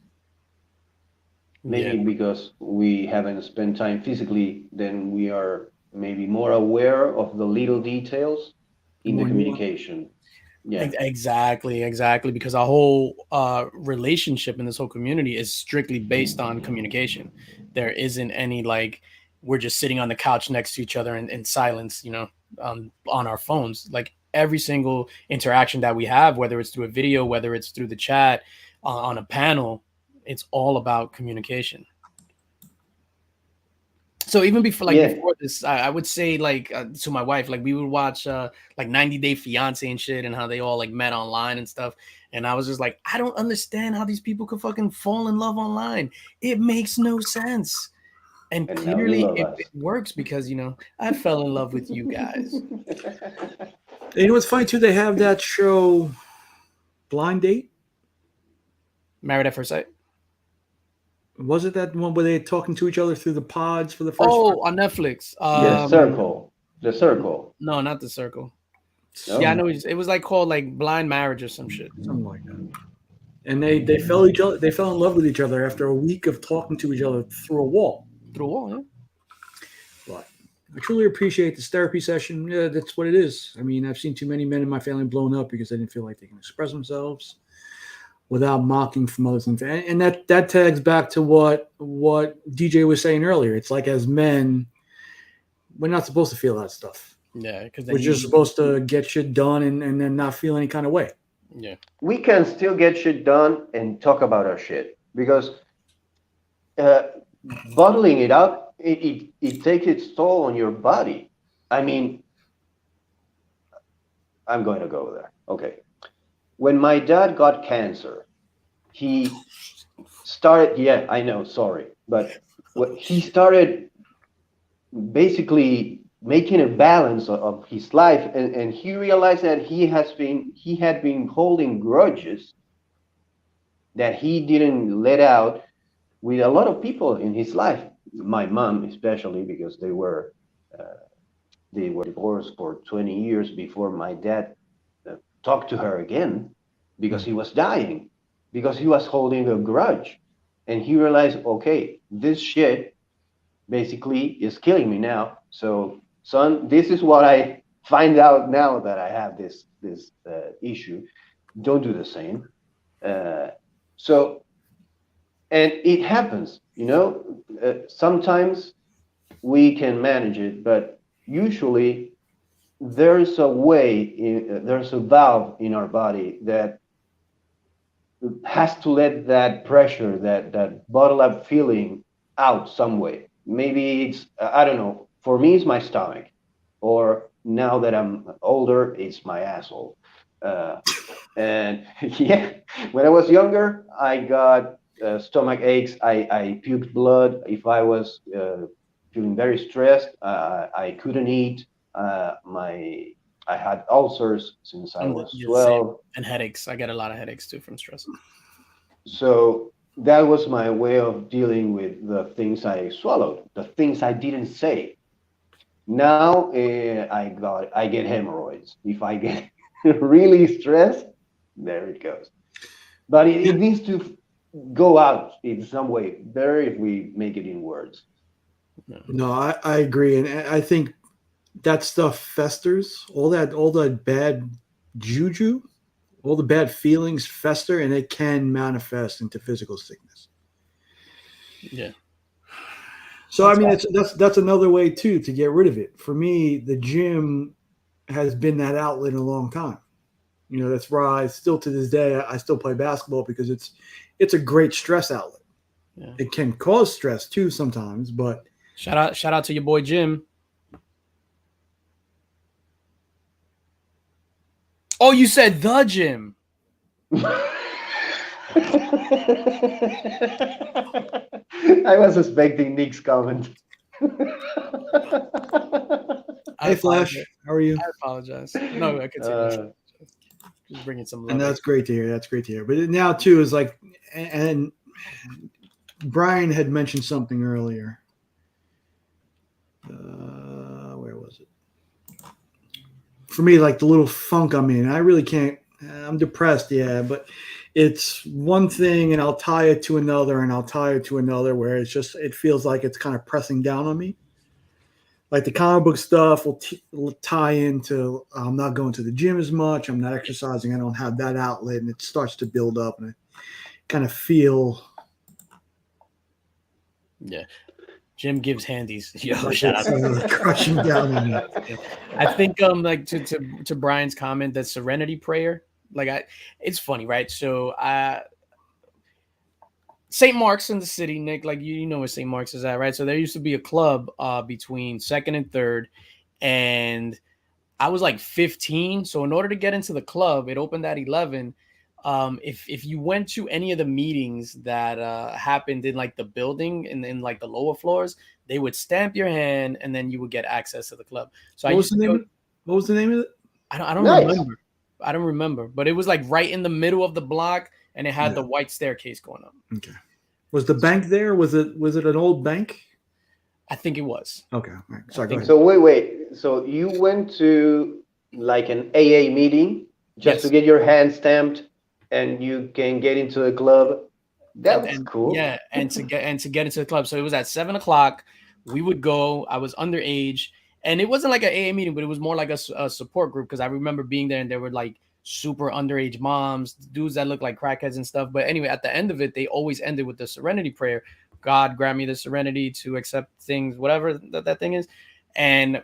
Maybe because we haven't spent time physically, then we are maybe more aware of the little details in the communication. Yeah, exactly. Because our whole relationship in this whole community is strictly based on communication. There isn't any like we're just sitting on the couch next to each other in silence, on our phones. Like every single interaction that we have, whether it's through a video, whether it's through the chat, on a panel, it's all about communication. So even before this, I would say to my wife, like we would watch like 90 Day Fiance and shit, and how they all like met online and stuff. And I was just like, I don't understand how these people could fucking fall in love online. It makes no sense. And clearly it works because I fell in love with you guys. You know what's funny too? They have that show, Blind Date. Married at First Sight. Was it that one where they're talking to each other through the pods for the first? On Netflix. The Circle. No, not The Circle. No? Yeah, I know. It was like called like Blind Marriage or some shit. Something like that. And they fell in love with each other after a week of talking to each other through a wall. Through a wall, yeah. But I truly appreciate this therapy session. Yeah, that's what it is. I mean, I've seen too many men in my family blown up because they didn't feel like they can express themselves without mocking from others. And that tags back to what DJ was saying earlier. It's like as men, we're not supposed to feel that stuff. Yeah, because we're just supposed to get shit done and then not feel any kind of way. Yeah, we can still get shit done and talk about our shit because bottling it up, it takes its toll on your body. I mean, I'm going to go there. Okay. When my dad got cancer, he started, I know, sorry, but he started basically making a balance of his life, and he realized that he had been holding grudges that he didn't let out with a lot of people in his life. My mom especially, because they were divorced for 20 years before my dad talked to her again, because he was dying, because he was holding a grudge, and he realized, okay, this shit basically is killing me now. So, son, this is what I find out now that I have this issue. Don't do the same. So, and it happens, sometimes we can manage it, but usually there's a way, there's a valve in our body that has to let that pressure, that bottle up feeling out some way. Maybe it's, I don't know, for me it's my stomach, or now that I'm older, it's my asshole. And yeah, when I was younger, I got stomach aches. I puked blood. If I was feeling very stressed, I couldn't eat. I had ulcers since I was 12. And headaches. I get a lot of headaches too from stress. So that was my way of dealing with the things I swallowed, the things I didn't say. Now I get hemorrhoids. If I get really stressed, there it goes. But it needs to go out in some way. Better if we make it in words. No, I agree, and I think that stuff festers. All that bad juju, all the bad feelings fester, and it can manifest into physical sickness. Yeah. So I mean, that's another way too to get rid of it. For me, the gym has been that outlet in a long time. You know, that's why I still to this day I still play basketball because it's a great stress outlet. Yeah. It can cause stress too sometimes, but Shout out to your boy Jim. Oh, you said the gym. I was expecting Nick's comment. hey, Flash, how are you? I apologize. No, I continue. Just bringing some love. And that's great to hear. That's great to hear. But now too is like, and Brian had mentioned something earlier. Where was it? For me, like the little funk I'm in, I really can't. I'm depressed, yeah, but it's one thing, and I'll tie it to another, and I'll tie it to another, where it feels like it's kind of pressing down on me. Like the comic book stuff will tie into I'm not going to the gym as much. I'm not exercising. I don't have that outlet, and it starts to build up, and I kind of feel. Yeah, Jim gives handies. Yo, like shout out. Crushing down on me. I think like to Brian's comment, that serenity prayer. Like it's funny, right? So St. Mark's in the city, Nick, like you know where St. Mark's is at, right? So there used to be a club between 2nd and 3rd, and I was like 15. So in order to get into the club, it opened at 11. If you went to any of the meetings that happened in like the building in like the lower floors, they would stamp your hand and then you would get access to the club. So what was the name of it? I don't Nice. remember. I don't remember, but it was like right in the middle of the block, and it had the white staircase going up. Okay. Was the bank there? Was it an old bank? I think it was. Okay. All right. Sorry, go ahead. So wait. So you went to like an AA meeting just to get your hand stamped, and you can get into the club. That's cool. Yeah, and to get into the club. So it was at 7:00. We would go. I was underage, and it wasn't like an AA meeting, but it was more like a support group, because I remember being there, and there were like super underage moms, dudes that look like crackheads and stuff. But anyway, at the end of it, they always ended with the serenity prayer. God, grant me the serenity to accept things, whatever that thing is. And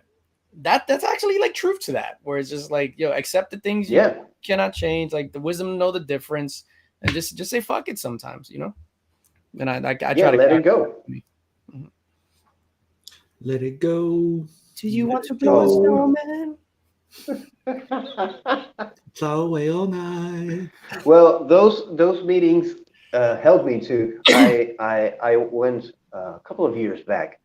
that's actually like truth to that, where it's just like, yo, accept the things you cannot change, like the wisdom to know the difference, and just say fuck it sometimes, you know. And I try to let it go. Mm-hmm. Let it go. Do you want to blow a snowman? Fly away all night. Well, those meetings helped me too. I went a couple of years back.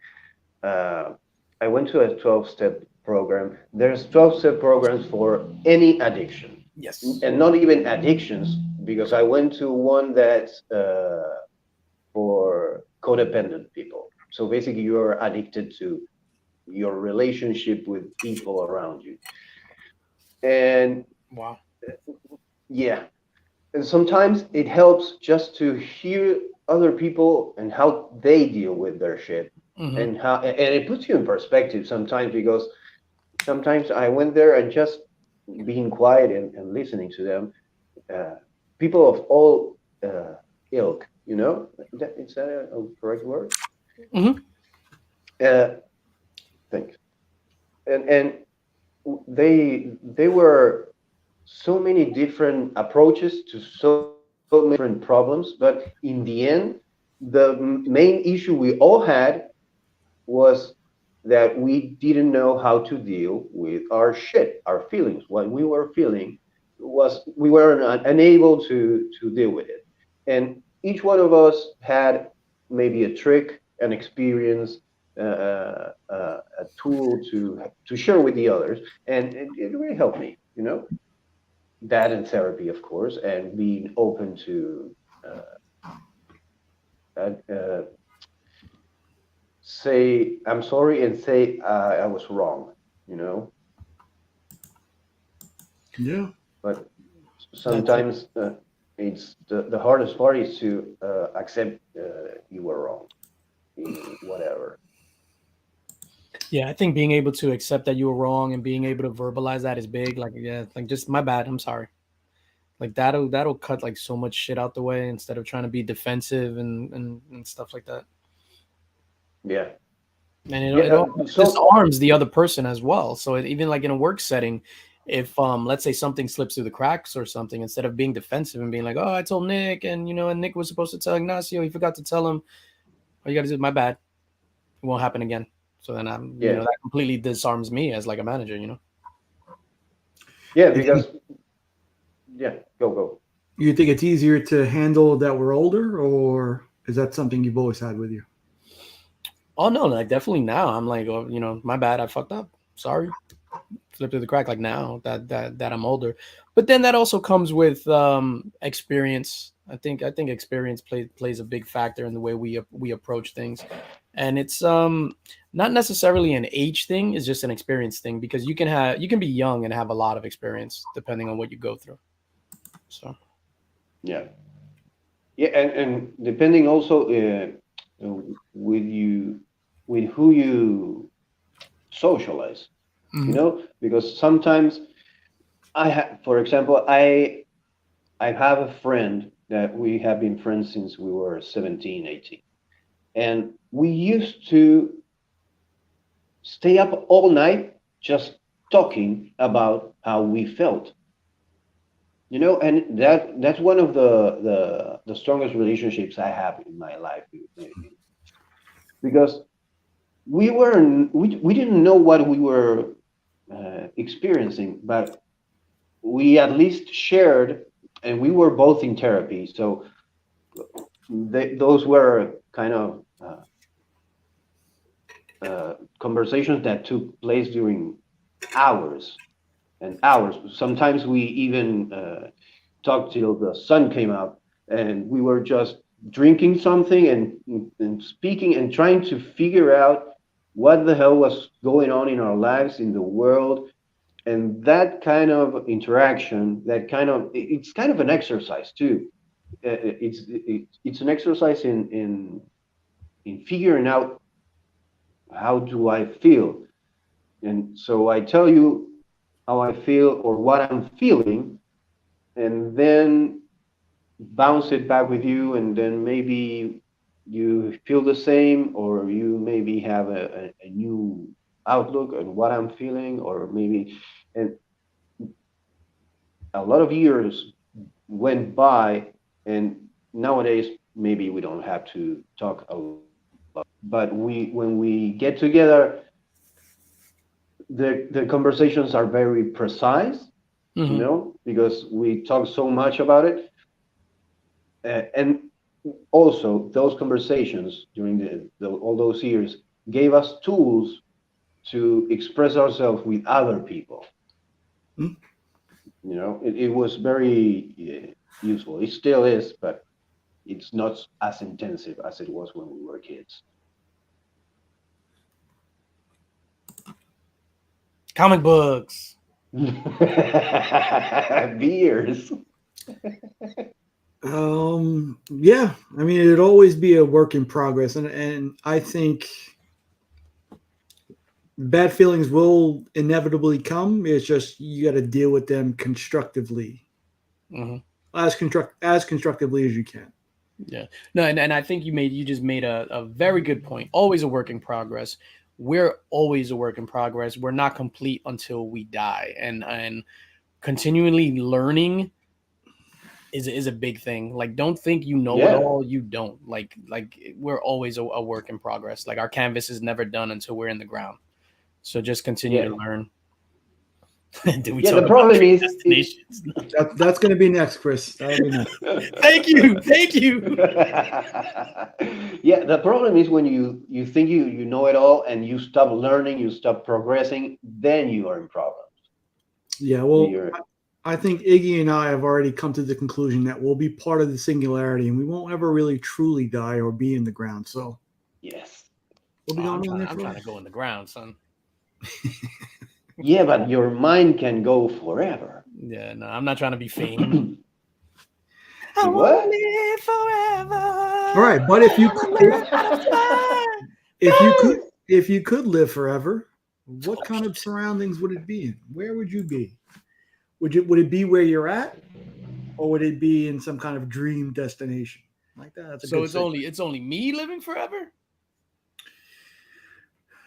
I went to a 12-step program. There's 12-step programs for any addiction. Yes. And not even addictions, because I went to one that's for codependent people. So basically, you're addicted to your relationship with people around you. And wow. Yeah. And sometimes it helps just to hear other people and how they deal with their shit. Mm-hmm. And it puts you in perspective sometimes, because sometimes I went there and just being quiet and listening to them, people of all ilk, you know, is that a correct word? Mm-hmm. Thanks. And they were so many different approaches to so many different problems, but in the end, the main issue we all had was that we didn't know how to deal with our shit, our feelings. What we were feeling was we were unable to deal with it. And each one of us had maybe a trick, an experience, a tool to share with the others, and it really helped me, you know. That and therapy, of course, and being open to say I'm sorry and say I was wrong, you know. Yeah. But sometimes it's the hardest part is to accept you were wrong in whatever. Yeah, I think being able to accept that you were wrong and being able to verbalize that is big. Like, yeah, like just my bad. I'm sorry. Like that'll cut like so much shit out the way instead of trying to be defensive and stuff like that. Yeah. And Yeah. it disarms the other person as well. So even like in a work setting, if let's say something slips through the cracks or something, instead of being defensive and being like, oh, I told Nick, and and Nick was supposed to tell Ignacio, he forgot to tell him. All you got to do is my bad. It won't happen again. So then that completely disarms me as like a manager, Yeah, because go. You think it's easier to handle that we're older, or is that something you've always had with you? Oh no, like definitely now. I'm like, oh, my bad, I fucked up. Sorry. Slip through the crack like now that I'm older. But then that also comes with experience. I think experience plays a big factor in the way we approach things. And it's not necessarily an age thing, it's just an experience thing, because you can be young and have a lot of experience depending on what you go through. So yeah, and depending also with who you socialize, because sometimes for example, I have a friend that we have been friends since we were 17, 18. And we used to stay up all night just talking about how we felt. And that's one of the strongest relationships I have in my life, because we didn't know what we were experiencing, but we at least shared, and we were both in therapy, so those were kind of conversations that took place during hours and hours. Sometimes we even talked till the sun came out, and we were just drinking something and speaking and trying to figure out what the hell was going on in our lives, in the world. And that kind of interaction, it's kind of an exercise too. It's an exercise in figuring out how do I feel. And so I tell you how I feel or what I'm feeling, and then bounce it back with you, and then maybe you feel the same, or you maybe have a new outlook on what I'm feeling, or maybe. And a lot of years went by, and nowadays maybe we don't have to talk a lot, but when we get together, the conversations are very precise, because we talk so much about it, and also those conversations during all those years gave us tools to express ourselves with other people. It was very useful. It still is, but it's not as intensive as it was when we were kids. Comic books. Beers. Yeah, I mean, it'd always be a work in progress, and I think bad feelings will inevitably come. It's just you got to deal with them constructively, as constructively as you can. Yeah, no, and I think you just made a very good point. Always a work in progress. We're always a work in progress. We're not complete until we die, and continually learning is a big thing. Like, don't think you know it all. You don't. Like we're always a work in progress. Like, our canvas is never done until we're in the ground. So just continue to learn. The problem is that's going to be next, Chris. That'll be next. Thank you. Yeah, the problem is when you think you know it all, and you stop learning, you stop progressing, then you are in problems. Yeah, well, I think Iggy and I have already come to the conclusion that we'll be part of the singularity, and we won't ever really truly die or be in the ground. So yes, we'll be I'm trying to go in the ground, son. Yeah, but your mind can go forever. Yeah, no, I'm not trying to be famous. I want to live forever. All right, but if you If you could live forever, what kind of surroundings would it be in? Where would you be? Would it be where you're at, or would it be in some kind of dream destination like that? That's a So good it's segue. it's only me living forever.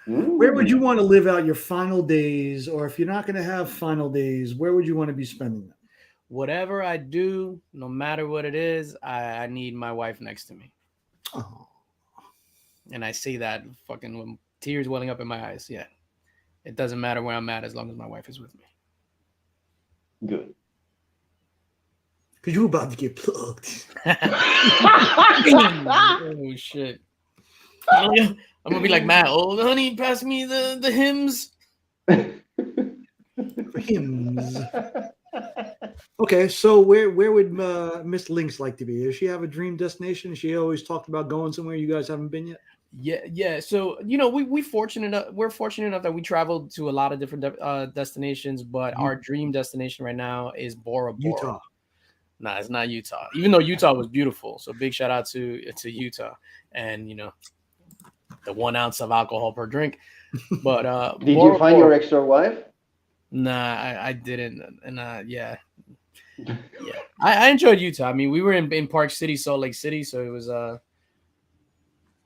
Where would you want to live out your final days, or if you're not going to have final days, where would you want to be spending them? Whatever I do, no matter what it is, I need my wife next to me. Oh. And I say that fucking with tears welling up in my eyes. Yeah. It doesn't matter where I'm at as long as my wife is with me. Good. Because you're about to get plugged. Oh, shit. I'm going to be like, Matt, oh, honey, pass me the hymns. Hymns. Okay, so where would Miss Lynx like to be? Does she have a dream destination? She always talked about going somewhere you guys haven't been yet. Yeah. So we're fortunate enough that we traveled to a lot of different destinations, but our dream destination right now is Bora Bora. Utah. Nah, it's not Utah. Even though Utah was beautiful, so big shout out to Utah, and the 1 ounce of alcohol per drink. But did you find your extra wife? Nah, I didn't, and yeah. I enjoyed Utah. I mean, we were in Park City, Salt Lake City, so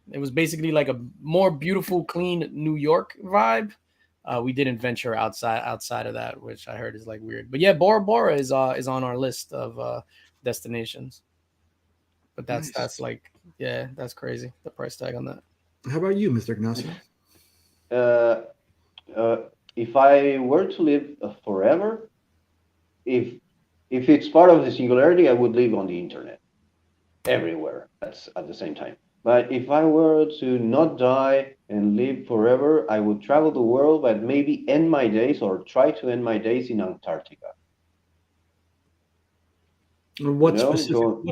it was basically like a more beautiful, clean New York vibe. We didn't venture outside of that, which I heard is like weird. But yeah, Bora Bora is on our list of destinations. But that's like, yeah, that's crazy. The price tag on that. How about you, Mr. Ignacio? If I were to live forever, if it's part of the singularity, I would live on the internet, everywhere at the same time. But if I were to not die and live forever, I would travel the world, but maybe end my days or try to end my days in Antarctica. What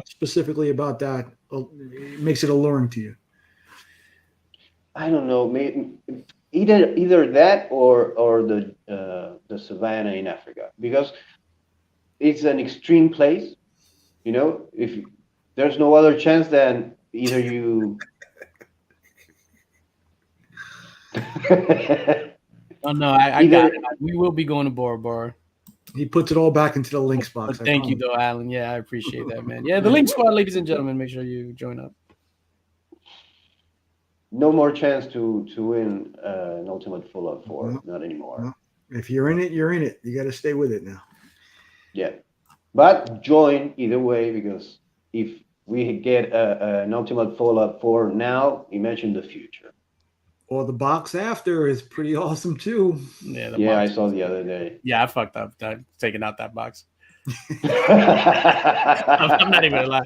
specifically about that makes it alluring to you? I don't know. Maybe either that or the savannah in Africa, because it's an extreme place. If there's no other chance than either you. Oh no, I got it. We will be going to Bora Bora. He puts it all back into the links box. Thank you, though, Alan. Yeah, I appreciate that, man. Yeah, the Link Squad, ladies and gentlemen, make sure you join up. No more chance to win an Ultimate Fallout 4. No. Not anymore. No. If you're in it, you're in it. You got to stay with it now. Yeah. But join either way, because if we get an Ultimate Fallout 4 now, imagine the future. Or the box after is pretty awesome, too. Yeah, I saw the other day. Yeah, I fucked up taking out that box. I'm not even gonna lie.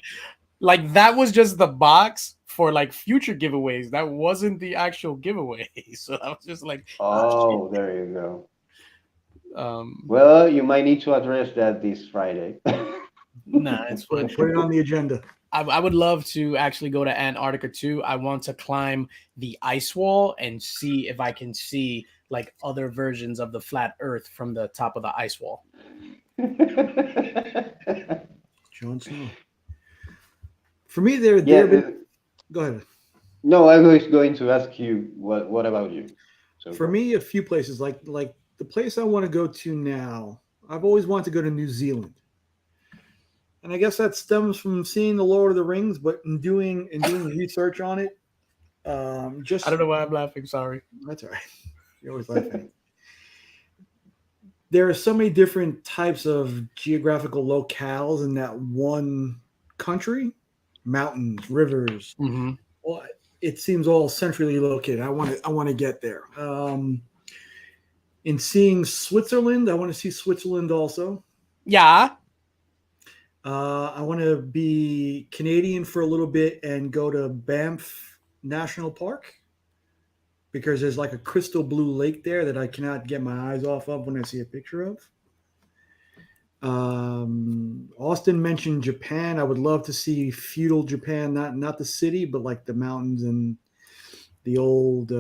Like, that was just the box for like future giveaways. That wasn't the actual giveaway. So I was just like, oh, there you go. Well, you might need to address that this Friday. Nah, it's fine. Put it on the agenda. I would love to actually go to Antarctica too. I want to climb the ice wall and see if I can see like other versions of the flat Earth from the top of the ice wall. Jon Snow. For me, go ahead. No, I was going to ask you what about you? So for me, a few places like the place I want to go to now. I've always wanted to go to New Zealand. And I guess that stems from seeing The Lord of the Rings, but in doing research on it, I don't know why I'm laughing. Sorry. That's all right. You're always laughing. There are so many different types of geographical locales in that one country, mountains, rivers. Mm-hmm. Well, it seems all centrally located. I want to get there. In seeing Switzerland, I want to see Switzerland also. Yeah. I want to be Canadian for a little bit and go to Banff National Park because there's like a crystal blue lake there that I cannot get my eyes off of when I see a picture of. Austin mentioned Japan. I would love to see feudal Japan, not the city, but like the mountains and the old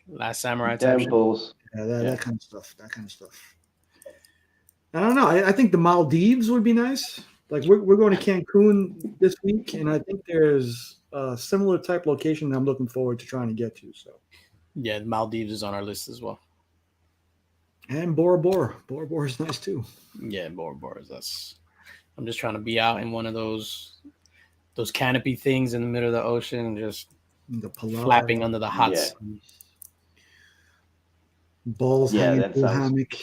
Last Samurai temples. That kind of stuff. I don't know. I think the Maldives would be nice. Like we're going to Cancun this week, and I think there's a similar type location that I'm looking forward to trying to get to. So Yeah, the Maldives is on our list as well. and Bora Bora. Bora Bora is nice too. Yeah, Bora Bora is us. I'm just trying to be out in one of those canopy things in the middle of the ocean and just flapping under the hot sun. Balls hanging in the hammock.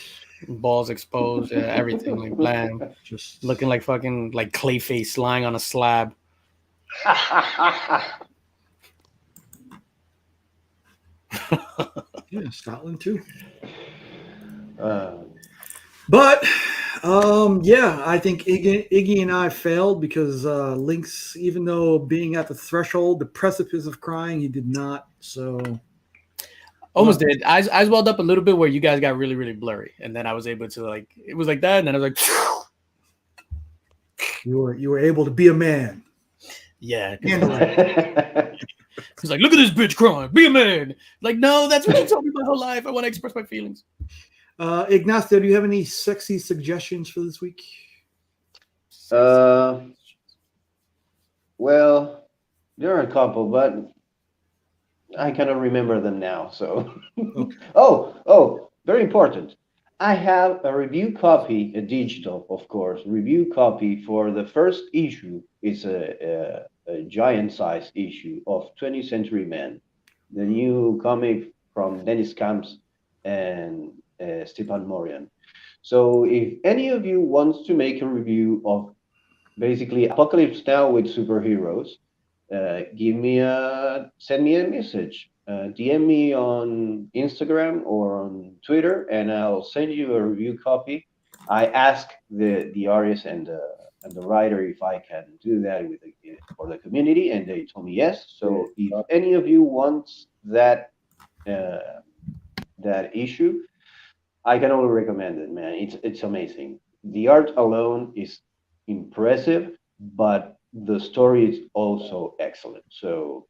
Balls exposed, yeah, everything like blam. Just looking like fucking like Clayface lying on a slab. Yeah, Scotland too. But yeah, I think Iggy and I failed because Lynx, even though being at the threshold, the precipice of crying, he did not. So almost did. Eyes welled up a little bit where you guys got really, really blurry, and then I was able to like it was like that, and then I was like, you were able to be a man. Yeah. He's like, look at this bitch crying. Be a man. Like, no, that's what you told me my whole life. I want to express my feelings. Ignacio, do you have any sexy suggestions for this week? Well, there are a couple, but I cannot remember them now. So, okay. Oh, very important. I have a review copy, a digital, of course, review copy for the first issue. It's a giant size issue of 20th Century Men, the new comic from Dennis Camps and Stepan Morian. So if any of you wants to make a review of basically Apocalypse Now with superheroes, send me a message, DM me on Instagram or on Twitter, and I'll send you a review copy. I asked the artist and the writer if I can do that for the community, and they told me yes. So if any of you wants that issue, I can only recommend it, man. It's amazing. The art alone is impressive, but the story is also excellent. So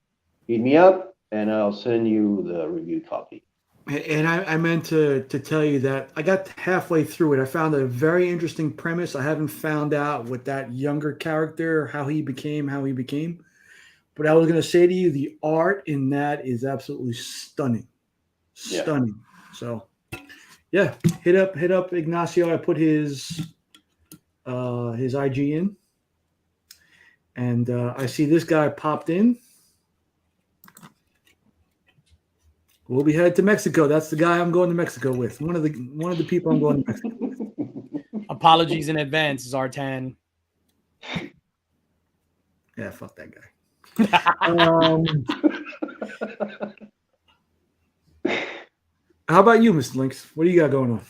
hit me up, and I'll send you the review copy. And I meant to tell you that I got halfway through it. I found a very interesting premise. I haven't found out with that younger character how he became. But I was going to say to you, the art in that is absolutely stunning. Stunning. Yeah. So, yeah, hit up Ignacio. I put his IG in, and I see this guy popped in. We'll be headed to Mexico. That's the guy I'm going to Mexico with. One of the people I'm going to Mexico with. Apologies in advance, Zartan. Yeah, fuck that guy. How about you, Mr. Lynx? What do you got going on?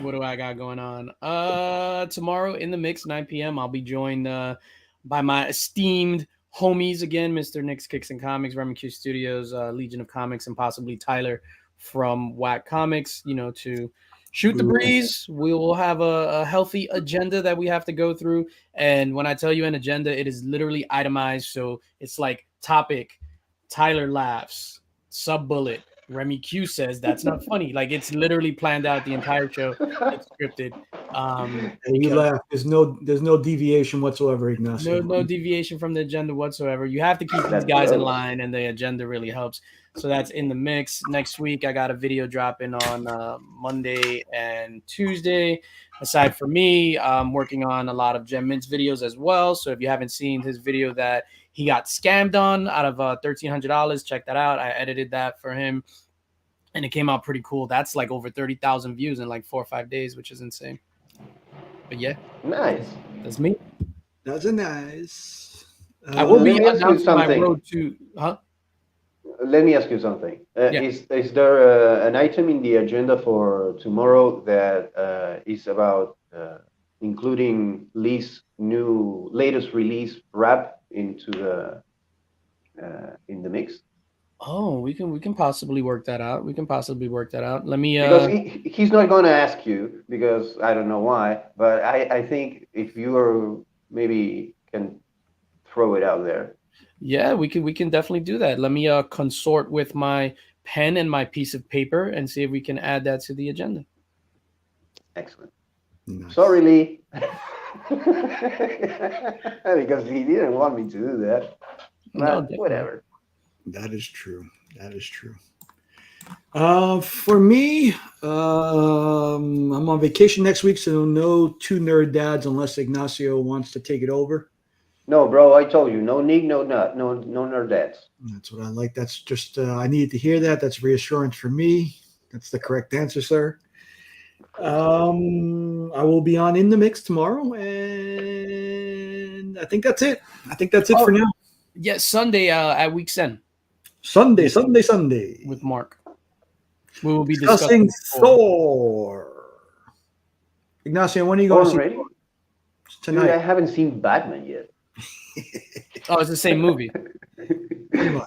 What do I got going on? Tomorrow in the mix, 9 p.m. I'll be joined by my esteemed homies again, Mr. Nick's Kicks and Comics, Remy Q Studios, Legion of Comics, and possibly Tyler from Whack Comics, to shoot the breeze. We will have a healthy agenda that we have to go through. And when I tell you an agenda, it is literally itemized. So it's like topic, Tyler laughs, sub-bullet, Remy Q says that's not funny. Like it's literally planned out the entire show. It's scripted. And you laugh. There's no deviation whatsoever, Ignacio. No deviation from the agenda whatsoever. You have to keep these guys in line, and the agenda really helps. So that's in the mix. Next week, I got a video dropping on Monday and Tuesday. Aside from me, I'm working on a lot of Gem Mints videos as well. So if you haven't seen his video that he got scammed on out of $1,300, check that out. I edited that for him, and it came out pretty cool. That's like over 30,000 views in like 4 or 5 days, which is insane. But yeah, nice. That's me. That's a nice. I will be announcing my road to. Let me ask you something. Is there an item in the agenda for tomorrow that is about including latest release rap into the in the mix? Oh, we can possibly work that out. Let me. Because he's not going to ask you because I don't know why, but I think if you are maybe can throw it out there. Yeah, we can definitely do that. Let me consort with my pen and my piece of paper and see if we can add that to the agenda. Excellent. Nice. Sorry, Lee. Because he didn't want me to do that. No, But whatever. That is true. That is true. For me, I'm on vacation next week, so no two nerd dads unless Ignacio wants to take it over. No, bro, I told you, no Nick, no nut, no nerdettes. That's what I like. That's just I needed to hear that. That's reassurance for me. That's the correct answer, sir. I will be on In the Mix tomorrow, and I think that's it. I think that's it for now. Yeah, Sunday at Week's End. Sunday With Mark. We will be discussing discussing Thor. Ignacio, when are you going to see Thor? Tonight? Dude, I haven't seen Batman yet. Oh, it's the same movie.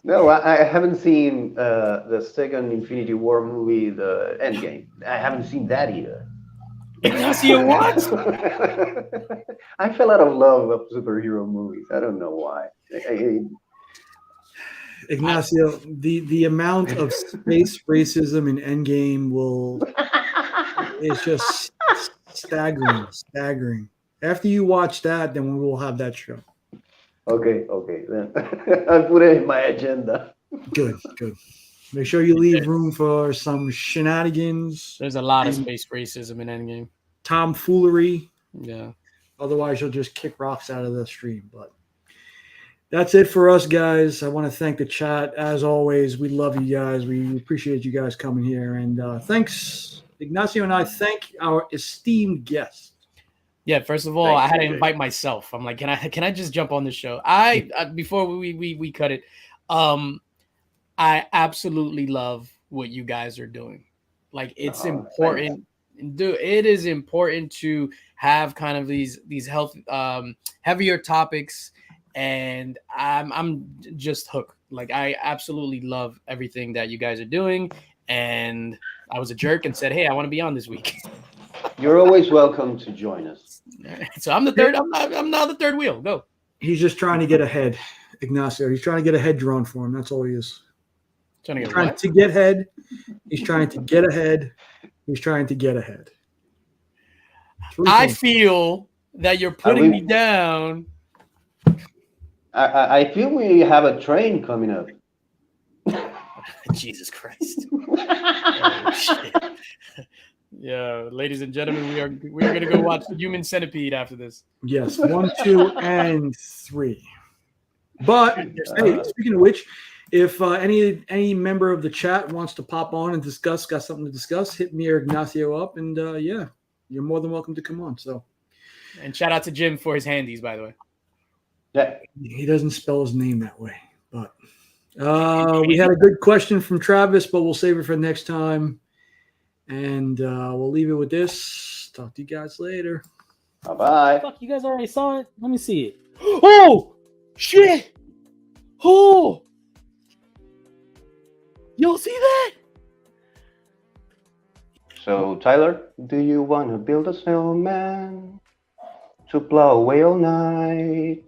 No, I haven't seen the second Infinity War movie, the Endgame. I haven't seen that either. Ignacio, what? I fell out of love of superhero movies. I don't know why. Ignacio, the amount of space racism in Endgame is just staggering. After you watch that, then we will have that show. Okay, then I'll put it in my agenda. Good. Make sure you leave room for some shenanigans. There's a lot of space racism in Endgame. Tomfoolery. Yeah. Otherwise, you'll just kick rocks out of the stream. But that's it for us, guys. I want to thank the chat. As always, we love you guys. We appreciate you guys coming here. And thanks, Ignacio and I thank our esteemed guests. Yeah, first of all, I had to invite myself. I'm like, can I just jump on the show? Before we cut it, I absolutely love what you guys are doing. Like, it's important. Dude, it is important to have kind of these health heavier topics, and I'm just hooked. Like, I absolutely love everything that you guys are doing, and I was a jerk and said, hey, I want to be on this week. You're always welcome to join us. So I'm the third. I'm now the third wheel. Go. He's just trying to get ahead, Ignacio. He's trying to get a head drawn for him. That's all he is. Trying to get ahead. He's trying to get ahead. He's trying to get ahead. I feel that you're putting me down. I feel we have a train coming up. Jesus Christ. Oh, shit. Yeah, ladies and gentlemen, we are going to go watch Human Centipede after this. Yes, 1, 2, and 3. But hey, speaking of which, if any member of the chat wants to pop on and got something to discuss, hit me or Ignacio up, and yeah, you're more than welcome to come on. So, and shout out to Jim for his handies, by the way. Yeah, he doesn't spell his name that way, but we had a good question from Travis, but we'll save it for next time. And we'll leave it with this. Talk to you guys later. Bye-bye. Fuck, you guys already saw it? Let me see it. Oh, shit. Oh. Y'all see that? So, Tyler, do you want to build a snowman to plow away all night?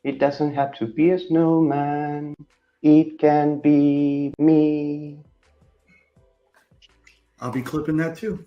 It doesn't have to be a snowman. It can be me. I'll be clipping that too.